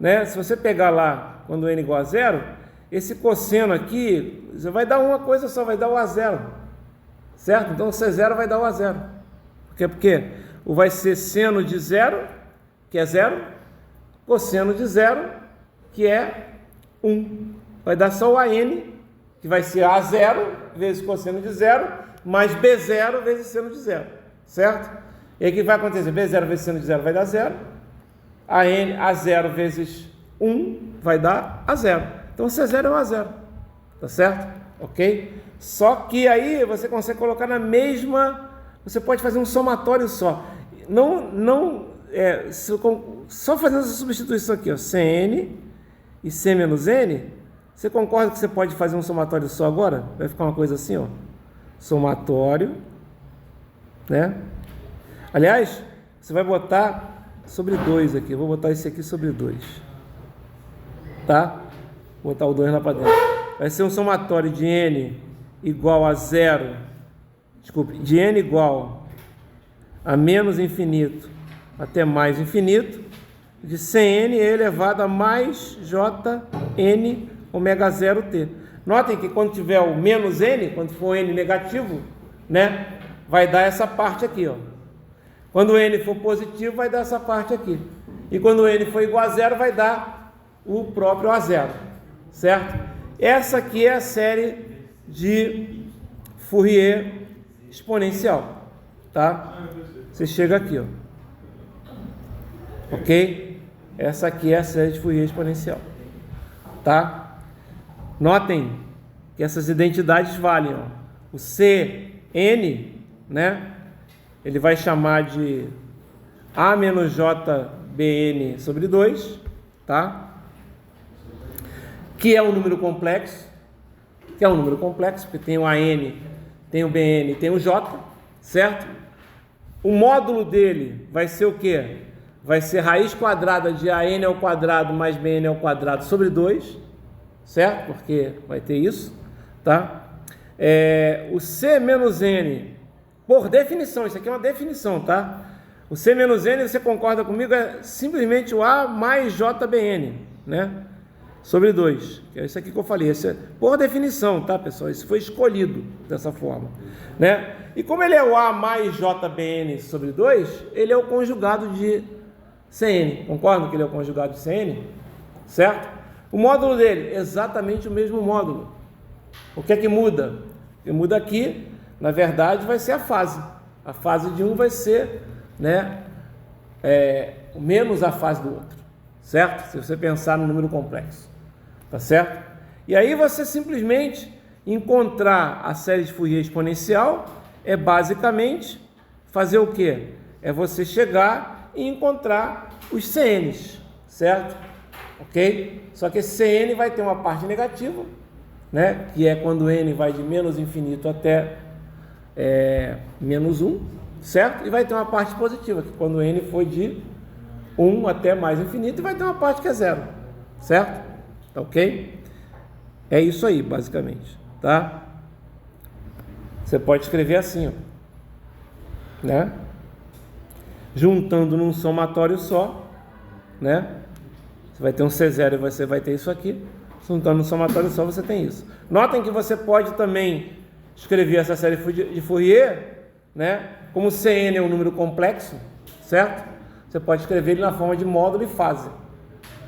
Né? Se você pegar lá, quando N igual a zero, esse cosseno aqui, você vai dar uma coisa só, vai dar o A0, certo? Então o C0 vai dar o A0. Porque vai ser seno de zero, que é zero, cosseno de zero, que é 1. Vai dar só o AN, que vai ser A0 vezes cosseno de zero, mais B0 vezes seno de zero, certo? E aí o que vai acontecer? B0 vezes seno de zero vai dar zero, A0 vezes 1 vai dar A0. Então C0 é o A0, tá certo? Ok? Só que aí você consegue colocar na mesma... Você pode fazer um somatório só. Só fazendo essa substituição aqui, ó, Cn e C menos N, você concorda que você pode fazer um somatório só agora? Vai ficar uma coisa assim, ó. Somatório, né? Aliás, você vai botar sobre 2 aqui. Eu vou botar esse aqui sobre 2. Tá? Vou botar o 2 lá para dentro. Vai ser um somatório de N igual a zero. Desculpe, de N igual a menos infinito até mais infinito, de Cn elevado a mais Jn ômega 0t. Notem que quando tiver o menos N, quando for N negativo, né, vai dar essa parte aqui, ó. Quando o N for positivo, vai dar essa parte aqui. E quando o N for igual a zero, vai dar o próprio A0, certo? Essa aqui é a série de Fourier exponencial, tá? Você chega aqui, ó. Ok? Essa aqui é a série de Fourier exponencial, tá? Notem que essas identidades valem, ó. O Cn, né? Ele vai chamar de A menos JBN sobre 2, tá? Que é um número complexo, porque tem o AN, tem o BN, tem o J, certo? O módulo dele vai ser o quê? Vai ser raiz quadrada de AN ao quadrado mais BN ao quadrado sobre 2, certo? Porque vai ter isso, tá? O C menos N, por definição, isso aqui é uma definição, tá? O C menos N, você concorda comigo, é simplesmente o A mais JBN, né? Sobre 2, que é isso aqui que eu falei, esse é por definição, tá, pessoal? Isso foi escolhido dessa forma, né? E como ele é o A mais JBN sobre 2, ele é o conjugado de Cn, concordam que ele é o conjugado de Cn? Certo? O módulo dele, exatamente o mesmo módulo. O que é que muda? O que muda aqui, na verdade, vai ser a fase. A fase de um vai ser, né, menos a fase do outro, certo? Se você pensar no número complexo. Tá certo? E aí você simplesmente encontrar a série de Fourier exponencial é basicamente fazer o quê? É você chegar e encontrar os CNs, certo? Ok? Só que esse CN vai ter uma parte negativa, né? Que é quando n vai de menos infinito até menos 1, certo? E vai ter uma parte positiva, que é quando n foi de 1 até mais infinito, e vai ter uma parte que é zero, certo? Ok? É isso aí, basicamente, tá? Você pode escrever assim, ó, né? Juntando num somatório só, né? Você vai ter um C0 e você vai ter isso aqui. Juntando num somatório só, você tem isso. Notem que você pode também escrever essa série de Fourier, né? Como Cn é um número complexo, certo? Você pode escrever ele na forma de módulo e fase,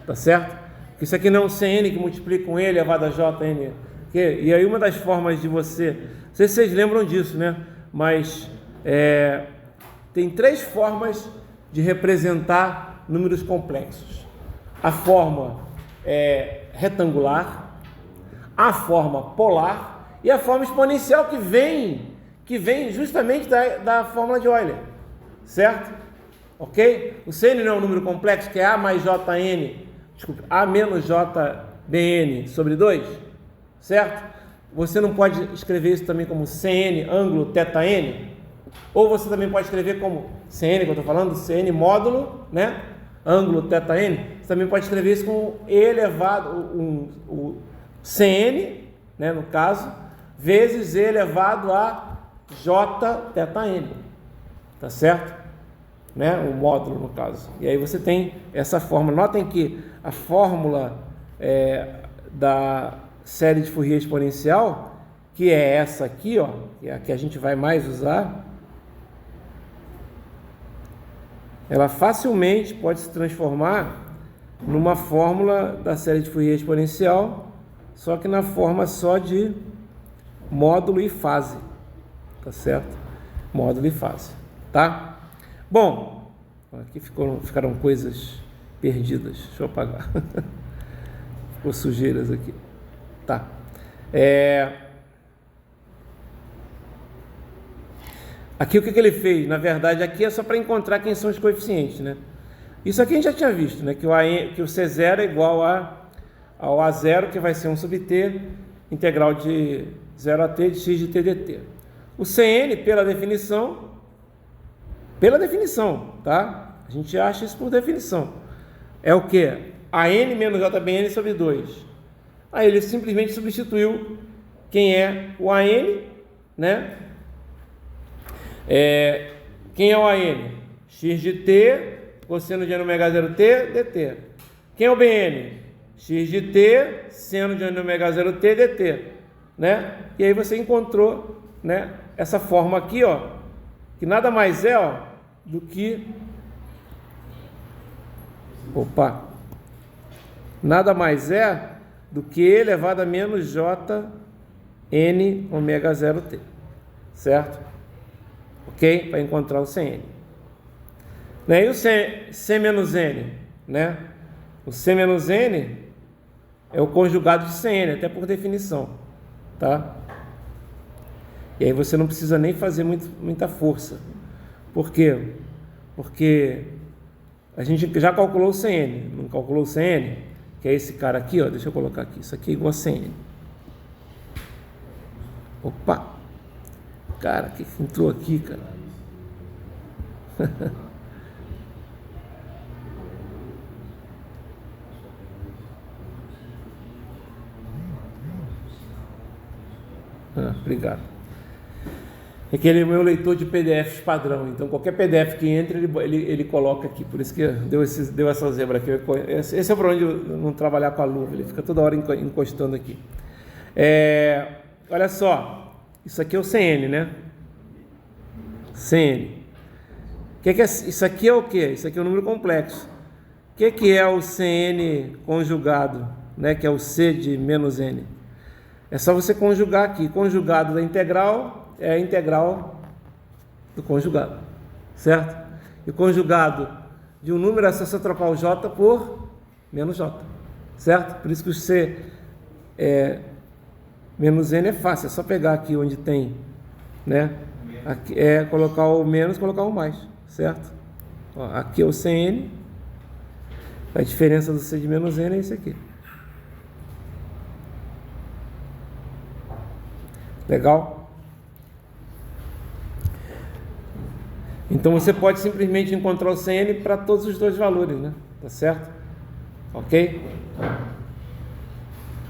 tá certo? Isso aqui não é um Cn que multiplica com ele elevado a Jn. E aí uma das formas de você... Não sei se vocês lembram disso, né? Mas tem 3 formas de representar números complexos. A forma retangular, a forma polar e a forma exponencial que vem justamente da fórmula de Euler, certo? Ok? O Cn não é um número complexo, que é A mais Jn... Desculpe, A menos JBN sobre 2, certo? Você não pode escrever isso também como Cn ângulo θn, Ou você também pode escrever como Cn, que eu estou falando, Cn módulo, né? Ângulo θn. Você também pode escrever isso com E elevado, o Cn, né, no caso, vezes E elevado a Jθn. Tá certo? Né? O módulo, no caso. E aí você tem essa fórmula. Notem que a fórmula da série de Fourier exponencial, que é essa aqui, ó, que é a que a gente vai mais usar, ela facilmente pode se transformar numa fórmula da série de Fourier exponencial, só que na forma só de módulo e fase, tá certo? Módulo e fase, tá? Bom, aqui ficaram coisas perdidas, deixa eu apagar, ficou sujeiras aqui, tá? Aqui o que ele fez? Na verdade, aqui é só para encontrar quem são os coeficientes, né? Isso aqui a gente já tinha visto, né? Que o C0 é igual ao A0, que vai ser 1 sub t, integral de 0 a t de x de t dt. O Cn, pela definição, tá? A gente acha isso por definição. É o quê? AN menos JBN sobre 2. Aí ele simplesmente substituiu quem é o AN, né? Quem é o AN? X de t, cosseno de ω 0 t, dt. Quem é o BN? X de t, seno de ω 0 t, dt. Né? E aí você encontrou, né, essa forma aqui, ó, que nada mais é, ó, do que... Nada mais é do que E elevado a menos Jn ω 0 t. Certo? Ok? Para encontrar o Cn. Né? E o C menos N? Né? O C menos N é o conjugado de Cn, até por definição. Tá? E aí você não precisa nem fazer muita força. Por quê? Porque a gente já calculou o Cn. Não calculou o Cn? Que é esse cara aqui, ó. Deixa eu colocar aqui. Isso aqui é igual a Cn. Opa! Cara, o que entrou aqui, cara? Obrigado. É que ele é meu leitor de PDFs padrão, então qualquer PDF que entre, ele coloca aqui, por isso que deu essa zebra aqui. Esse é o problema de não trabalhar com a luva, ele fica toda hora encostando aqui. Olha só. Isso aqui é o Cn, né? Cn. Isso aqui é o quê? Isso aqui é um número complexo. O que é o Cn conjugado, né? Que é o C de menos n. É só você conjugar aqui. Conjugado da integral é a integral do conjugado, certo? E o conjugado de um número é só você trocar o j por menos j, certo? Por isso que o C menos n é fácil, é só pegar aqui onde tem, né? Aqui colocar o menos, colocar o mais, certo? Ó, aqui é o Cn, a diferença do C de menos n é isso aqui. Legal? Então você pode simplesmente encontrar o Cn para todos os dois valores, né? Tá certo? Ok?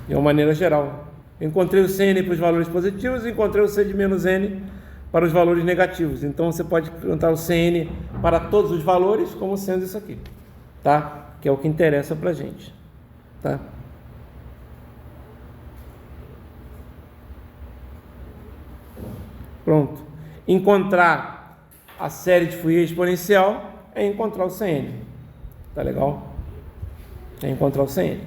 De uma maneira geral. Encontrei o Cn para os valores positivos e encontrei o C de menos n para os valores negativos. Então você pode encontrar o Cn para todos os valores como sendo isso aqui, tá? Que é o que interessa para a gente, tá? Pronto. Encontrar a série de Fourier exponencial é encontrar o Cn. Tá legal? É encontrar o Cn.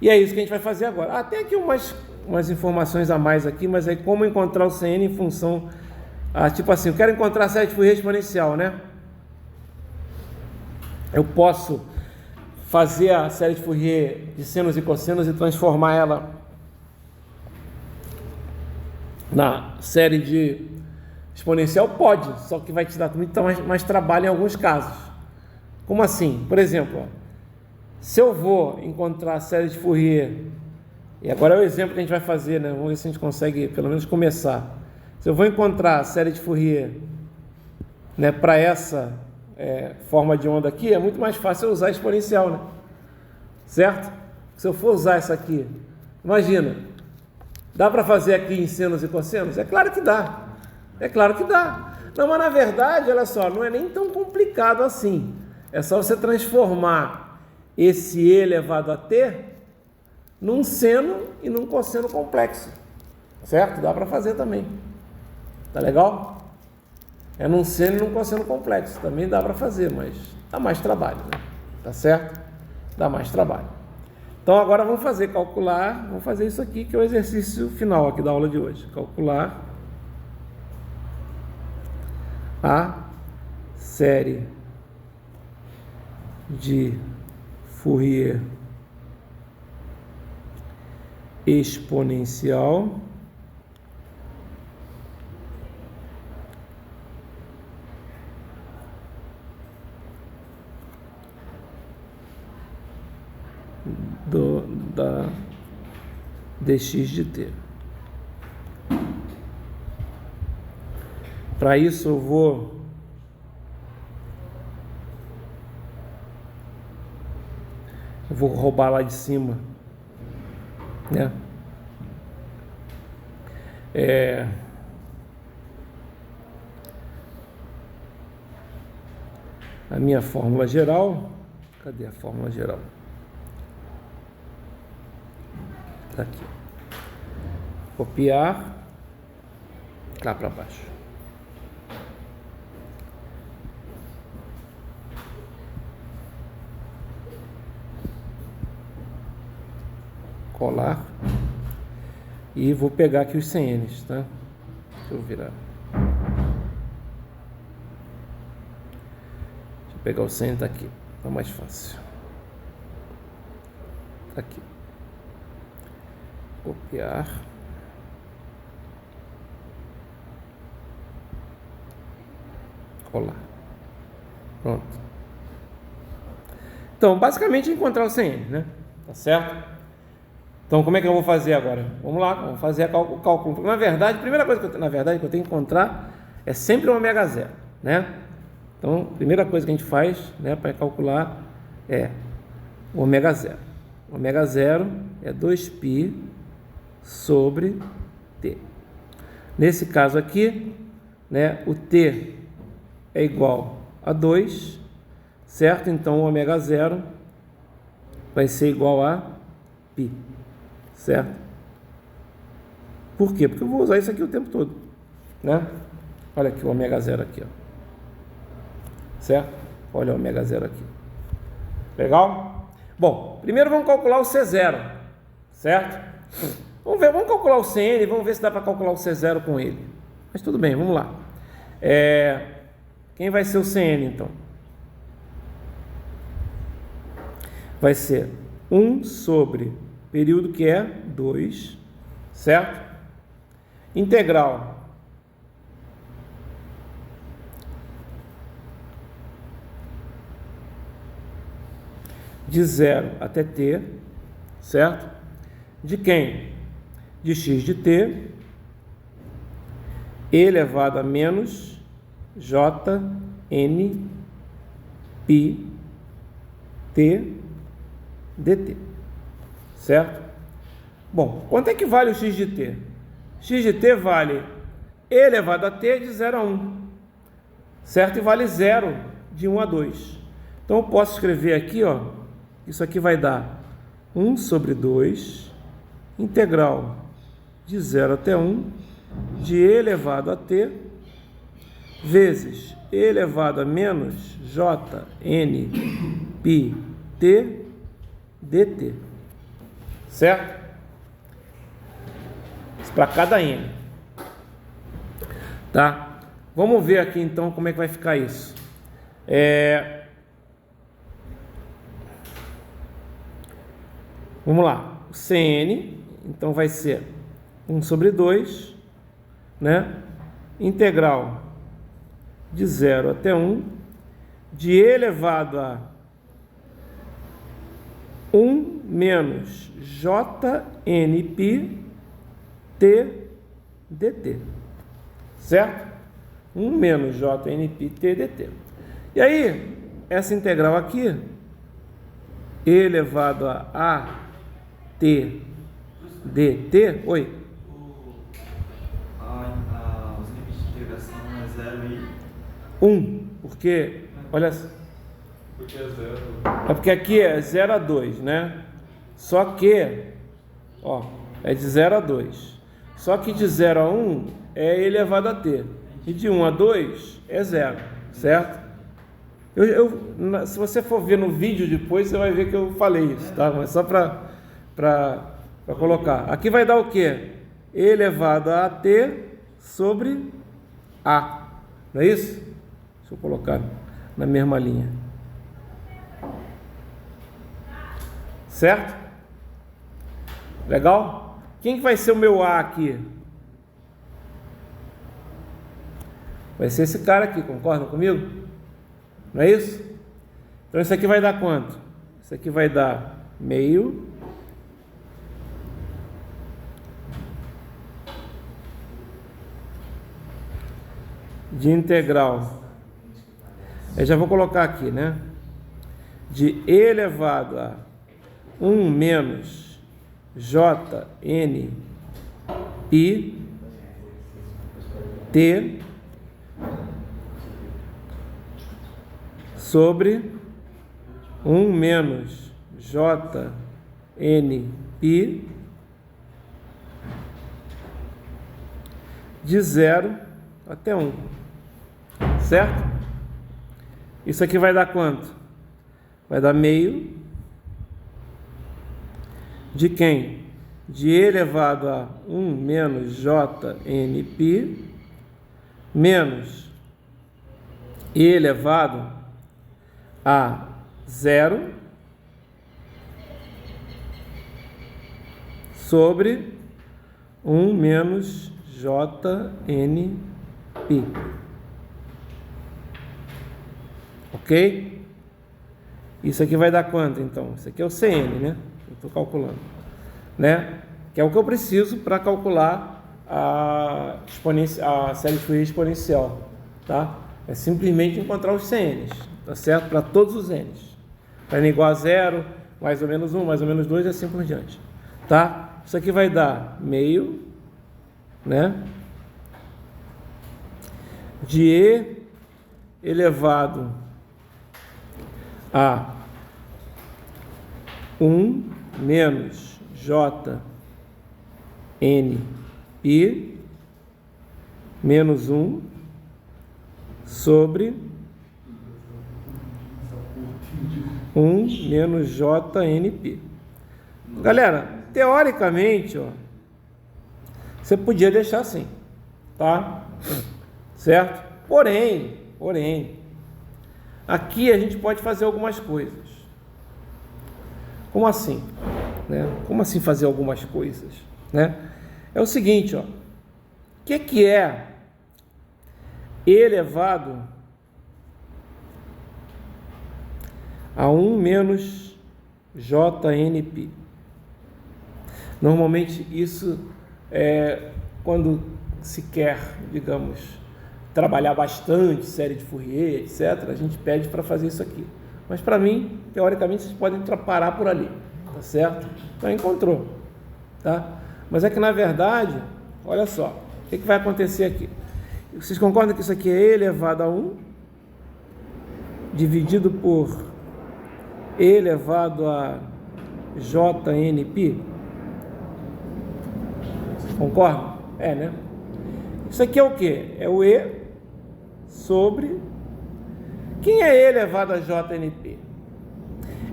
E é isso que a gente vai fazer agora. Tem aqui umas informações a mais aqui, mas aí como encontrar o Cn em função... tipo assim, eu quero encontrar a série de Fourier exponencial, né? Eu posso fazer a série de Fourier de senos e cossenos e transformar ela na série de exponencial? Pode, só que vai te dar muito mais trabalho em alguns casos. Como assim? Por exemplo, se eu vou encontrar a série de Fourier, e agora é o exemplo que a gente vai fazer, né? Vamos ver se a gente consegue pelo menos começar. Se eu vou encontrar a série de Fourier né, para essa forma de onda aqui, é muito mais fácil eu usar a exponencial, né? Certo? Se eu for usar essa aqui, imagina, dá para fazer aqui em senos e cossenos? É claro que dá. É claro que dá. Não, mas na verdade, olha só, não é nem tão complicado assim. É só você transformar esse e elevado a t num seno e num cosseno complexo. Certo? Dá para fazer também. Tá legal? É num seno e num cosseno complexo. Também dá para fazer, mas dá mais trabalho, né? Tá certo? Dá mais trabalho. Então agora vamos fazer isso aqui, que é o exercício final aqui da aula de hoje. Calcular a série de Fourier exponencial da dx de t. Para isso eu vou roubar lá de cima, né? A minha fórmula geral. Cadê a fórmula geral? Tá aqui. Copiar cá para baixo. Colar. E vou pegar aqui os CNs, tá? Deixa eu virar. Deixa eu pegar o CN, tá aqui. Tá mais fácil. Tá aqui. Copiar. Colar. Pronto. Então, basicamente encontrar o CN, né? Tá certo? Então, como é que eu vou fazer agora? Vamos lá, vamos fazer o cálculo. Na verdade, a primeira coisa que eu tenho que encontrar é sempre o ômega zero, né? Então, a primeira coisa que a gente faz, né, para calcular é o ômega zero. O ômega zero é 2π sobre t. Nesse caso aqui, né, o t é igual a 2, certo? Então, o ômega zero vai ser igual a π, certo? Por quê? Porque eu vou usar isso aqui o tempo todo, né? Olha aqui o ômega zero aqui, ó. Certo? Olha o ômega zero aqui. Legal? Bom, primeiro vamos calcular o C0, certo? Vamos calcular o CN, vamos ver se dá para calcular o C0 com ele. Mas tudo bem, vamos lá. Quem vai ser o CN, então? Vai ser 1 sobre período, que é 2, certo? Integral de 0 até t, certo? De quem? De x de t elevado a menos j n π t dt, certo? Bom, quanto é que vale o x de t? X de t vale e elevado a t de 0 a 1, certo? E vale 0 de 1 a 2. Então eu posso escrever aqui, ó, isso aqui vai dar 1 sobre 2, integral de 0 até 1, de e elevado a t, vezes e elevado a menos j n π t dt, certo? Isso para cada n, tá? Vamos ver aqui então como é que vai ficar isso. Vamos lá, o CN, então vai ser 1 sobre 2, né? Integral de 0 até 1, de e elevado a 1 menos jnπ t dt, certo? 1 menos JNPT dt. E aí, essa integral aqui, e elevado a t dt, oi? Os limites de integração é 0 e 1, porque, olha, Porque é zero. é porque aqui é 0 a 2, né? Só que, ó, é de 0 a 2. Só que de 0 a 1 é elevado a t. E de 1 a 2 é 0, certo? Se você for ver no vídeo depois, você vai ver que eu falei isso, tá? Mas só para colocar. Aqui vai dar o quê? E elevado a t sobre a. Não é isso? Deixa eu colocar na mesma linha. Certo? Legal? Quem que vai ser o meu A aqui? Vai ser esse cara aqui, concordam comigo? Não é isso? Então isso aqui vai dar quanto? Isso aqui vai dar meio de integral. Eu já vou colocar aqui, né? De e elevado a 1 menos Jn pi t sobre 1 menos Jn pi de 0 até 1, certo? Isso aqui vai dar quanto? Vai dar meio de quem? De e elevado a 1 menos Jn pi menos e elevado a 0 sobre 1 menos Jn pi. Ok? Isso aqui vai dar quanto, então? Isso aqui é o Cn, né? Eu estou calculando, né? Que é o que eu preciso para calcular a série de Fourier exponencial, tá? É simplesmente encontrar os Cn's, tá certo? Para todos os N's. Para n igual a 0, mais ou menos 1, mais ou menos 2 e assim por diante, tá? Isso aqui vai dar meio, né? De e elevado a 1 menos Jn pi menos 1 sobre 1 menos Jn pi. Galera, teoricamente, ó, você podia deixar assim, tá? Certo? Porém, aqui a gente pode fazer algumas coisas. Como assim? Né? Como assim fazer algumas coisas? Né? É o seguinte, ó. O que é e elevado a 1 menos Jn pi? Normalmente isso é quando se quer, digamos, trabalhar bastante série de Fourier, etc. A gente pede para fazer isso aqui. Mas para mim, teoricamente, vocês podem parar por ali, tá certo? Então encontrou, tá? Mas é que na verdade, olha só, o que vai acontecer aqui? Vocês concordam que isso aqui é e elevado a 1 dividido por e elevado a Jn pi? Concordam? É, né? Isso aqui é o quê? É o E sobre... Quem é E elevado a Jn pi?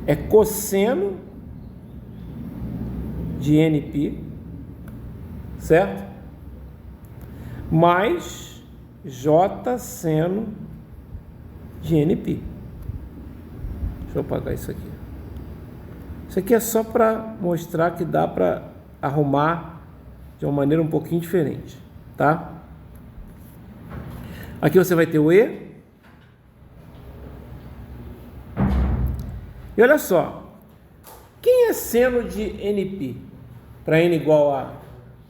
É cosseno de nπ, certo? Mais J seno de nπ. Deixa eu apagar isso aqui. Isso aqui é só para mostrar que dá para arrumar de uma maneira um pouquinho diferente, tá? Aqui você vai ter o E. E olha só, quem é seno de nπ? Para n igual a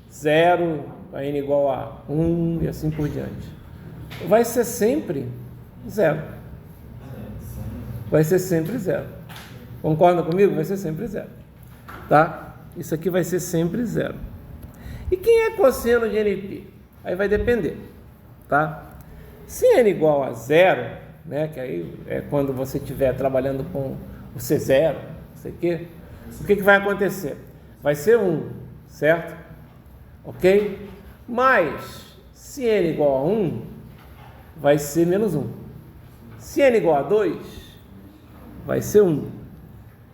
0, para n igual a 1 e assim por diante. vai ser sempre zero. Vai ser sempre zero. Concorda comigo? Vai ser sempre zero. Tá? Isso aqui vai ser sempre zero. E quem é cosseno de NP? Aí vai depender. Tá? Se n igual a zero, né, que aí é quando você estiver trabalhando com o C0, não sei o que vai acontecer? Vai ser 1, certo? Ok? Mas, se n igual a 1, vai ser menos 1. Se n igual a 2, vai ser 1.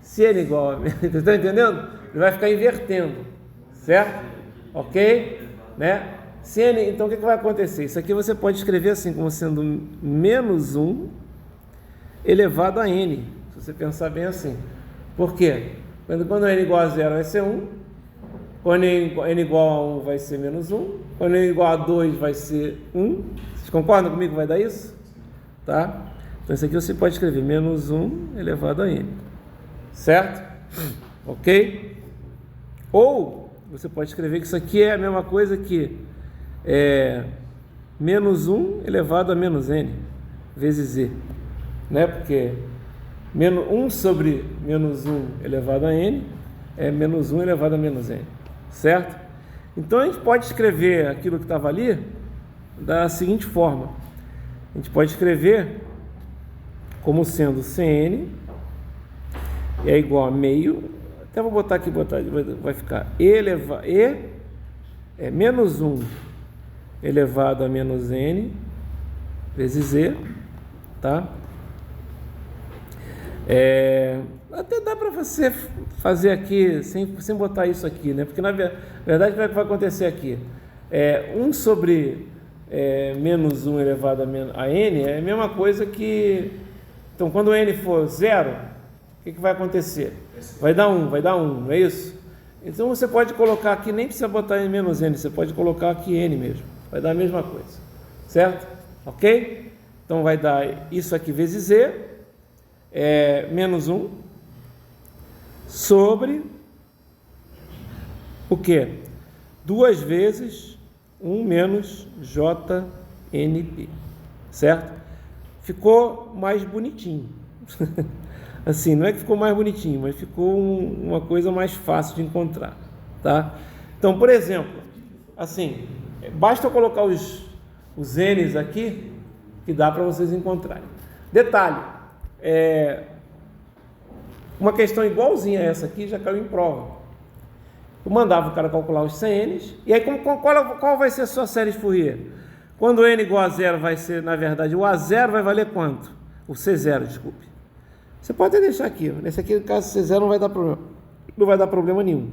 Se n igual a... Estão entendendo? Ele vai ficar invertendo, certo? Ok? Né? Se n, então o que vai acontecer? Isso aqui você pode escrever assim, como sendo menos 1 elevado a n, se você pensar bem assim. Por quê? Quando n igual a 0 vai ser 1, quando n igual a 1 vai ser menos 1, quando n igual a 2 vai ser 1. Vocês concordam comigo que vai dar isso? Tá? Então isso aqui você pode escrever menos 1 elevado a n, certo? Ok? Ou você pode escrever que isso aqui é a mesma coisa que menos 1 elevado a menos n vezes z, né? Porque 1 sobre menos 1 elevado a n é menos 1 elevado a menos n, certo? Então a gente pode escrever aquilo que estava ali da seguinte forma: a gente pode escrever como sendo Cn é igual a meio, até vou botar aqui, vai ficar menos 1 elevado a menos n vezes z, tá? Até dá para você fazer aqui sem botar isso aqui, né? Porque na verdade o que vai acontecer aqui? 1 sobre menos 1 elevado a n é a mesma coisa que... Então quando n for 0, o que vai acontecer? Vai dar 1, não é isso? Então você pode colocar aqui, nem precisa botar em menos n, você pode colocar aqui n mesmo, vai dar a mesma coisa, certo? Ok? Então vai dar isso aqui vezes z, menos 1, sobre o quê? 2 vezes 1 menos JNP, certo? Ficou mais bonitinho. Assim, não é que ficou mais bonitinho, mas ficou uma coisa mais fácil de encontrar, tá? Então, por exemplo, assim, basta eu colocar os N's aqui, que dá para vocês encontrarem. Detalhe, uma questão igualzinha a essa aqui já caiu em prova. Eu mandava o cara calcular os CNs, e aí qual vai ser a sua série de Fourier? Quando n igual a 0 vai ser, na verdade, o A0 vai valer quanto? O C0, desculpe. Você pode até deixar aqui, nesse aqui, no caso C0 não vai dar problema nenhum.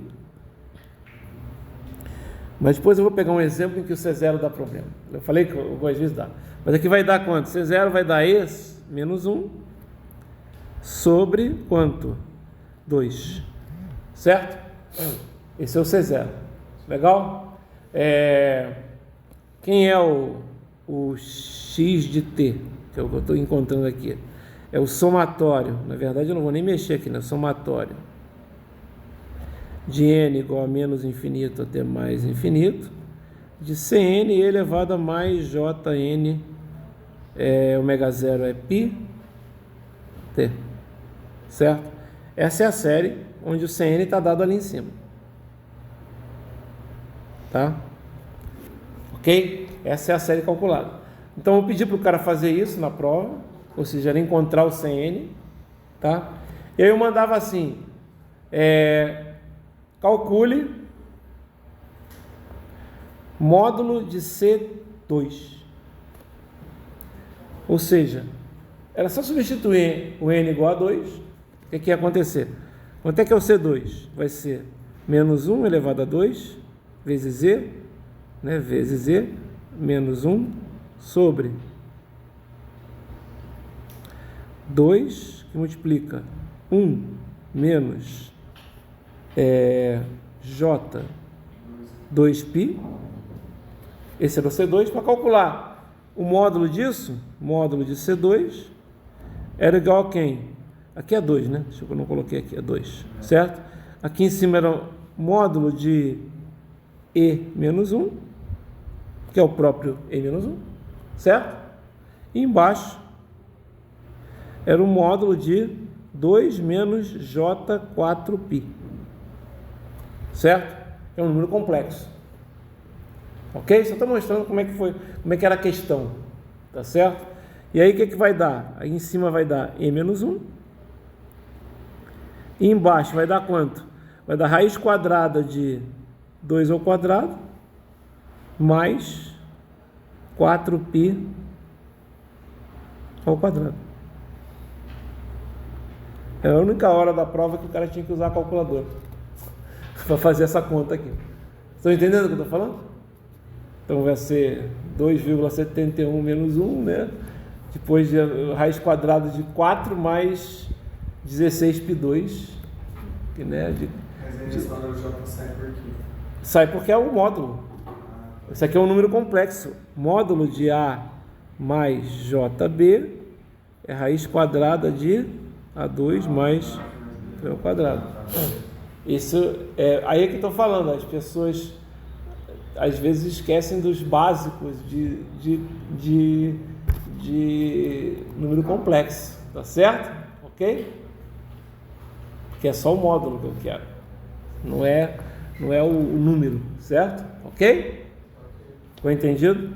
Mas depois eu vou pegar um exemplo em que o C0 dá problema. Eu falei que às vezes dá. Mas aqui vai dar quanto? C0 vai dar menos 1 sobre quanto? 2. Certo? Esse é o C0. Legal? Quem é o X de T? Que é o que eu estou encontrando aqui. É o somatório. Na verdade eu não vou nem mexer aqui, né? Somatório de n igual a menos infinito até mais infinito, de Cn elevado a mais Jn, ômega 0 é π, t, certo? Essa é a série onde o Cn está dado ali em cima, tá? Ok? Essa é a série calculada. Então eu pedi para o cara fazer isso na prova, ou seja, era encontrar o Cn, tá? E aí eu mandava assim, calcule módulo de C2. Ou seja, era só substituir o n igual a 2, o que ia acontecer? Quanto é que é o C2? Vai ser menos 1 elevado a 2 vezes z, né, vezes z, menos 1 sobre 2, que multiplica 1 menos J 2π, esse era o C2. Para calcular o módulo disso, módulo de C2 era igual a quem? Aqui é 2, né? Deixa eu não coloquei aqui, é 2, certo? Aqui em cima era o módulo de E menos 1, que é o próprio E menos 1, certo? E embaixo era o módulo de 2 menos J4π. Certo? É um número complexo. Ok? Só estou mostrando como é que foi, como é que era a questão. Tá certo? E aí o que vai dar? Aí em cima vai dar e menos 1. E embaixo vai dar quanto? Vai dar raiz quadrada de 2 ao quadrado mais 4π ao quadrado. É a única hora da prova que o cara tinha que usar a calculadora para fazer essa conta aqui. Estão entendendo o que eu estou falando? Então vai ser 2,71 menos 1, né? Depois de raiz quadrada de 4 mais 16π2, que, né? Mas aí esse valor J sai por quê? Sai porque é o módulo. Isso aqui é um número complexo. Módulo de A mais JB é raiz quadrada de A2 mais B ao quadrado. Isso é aí que eu estou falando. As pessoas às vezes esquecem dos básicos de número complexo, tá certo? Ok? Porque é só o módulo que eu quero, não é o número, certo? Ok? Ficou entendido?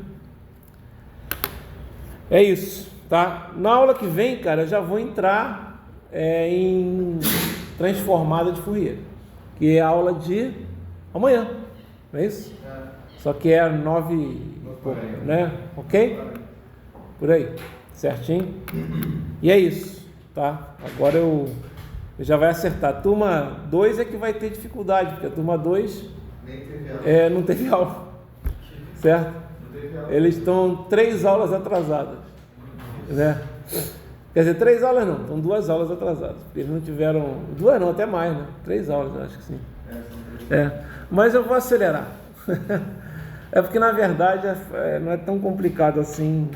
É isso, tá? Na aula que vem, cara, eu já vou entrar em transformada de Fourier, que é a aula de amanhã, não é isso? Só que é 9 e pouco, né? Ok? Por aí, certinho? E é isso, tá? Agora eu já vai acertar. Turma 2 é que vai ter dificuldade, porque a turma 2 não teve aula, certo? Eles estão 3 aulas atrasadas, né? Quer dizer, 3 aulas não, estão 2 aulas atrasadas, porque eles não tiveram, 2 não, até mais, né? 3 aulas, eu acho que sim. Mas eu vou acelerar. É porque na verdade não é tão complicado assim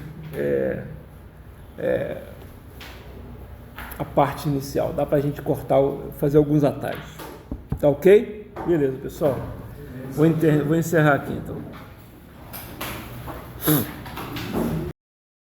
a parte inicial. Dá pra gente cortar, fazer alguns atalhos. Tá ok? Beleza, pessoal. Vou encerrar aqui então.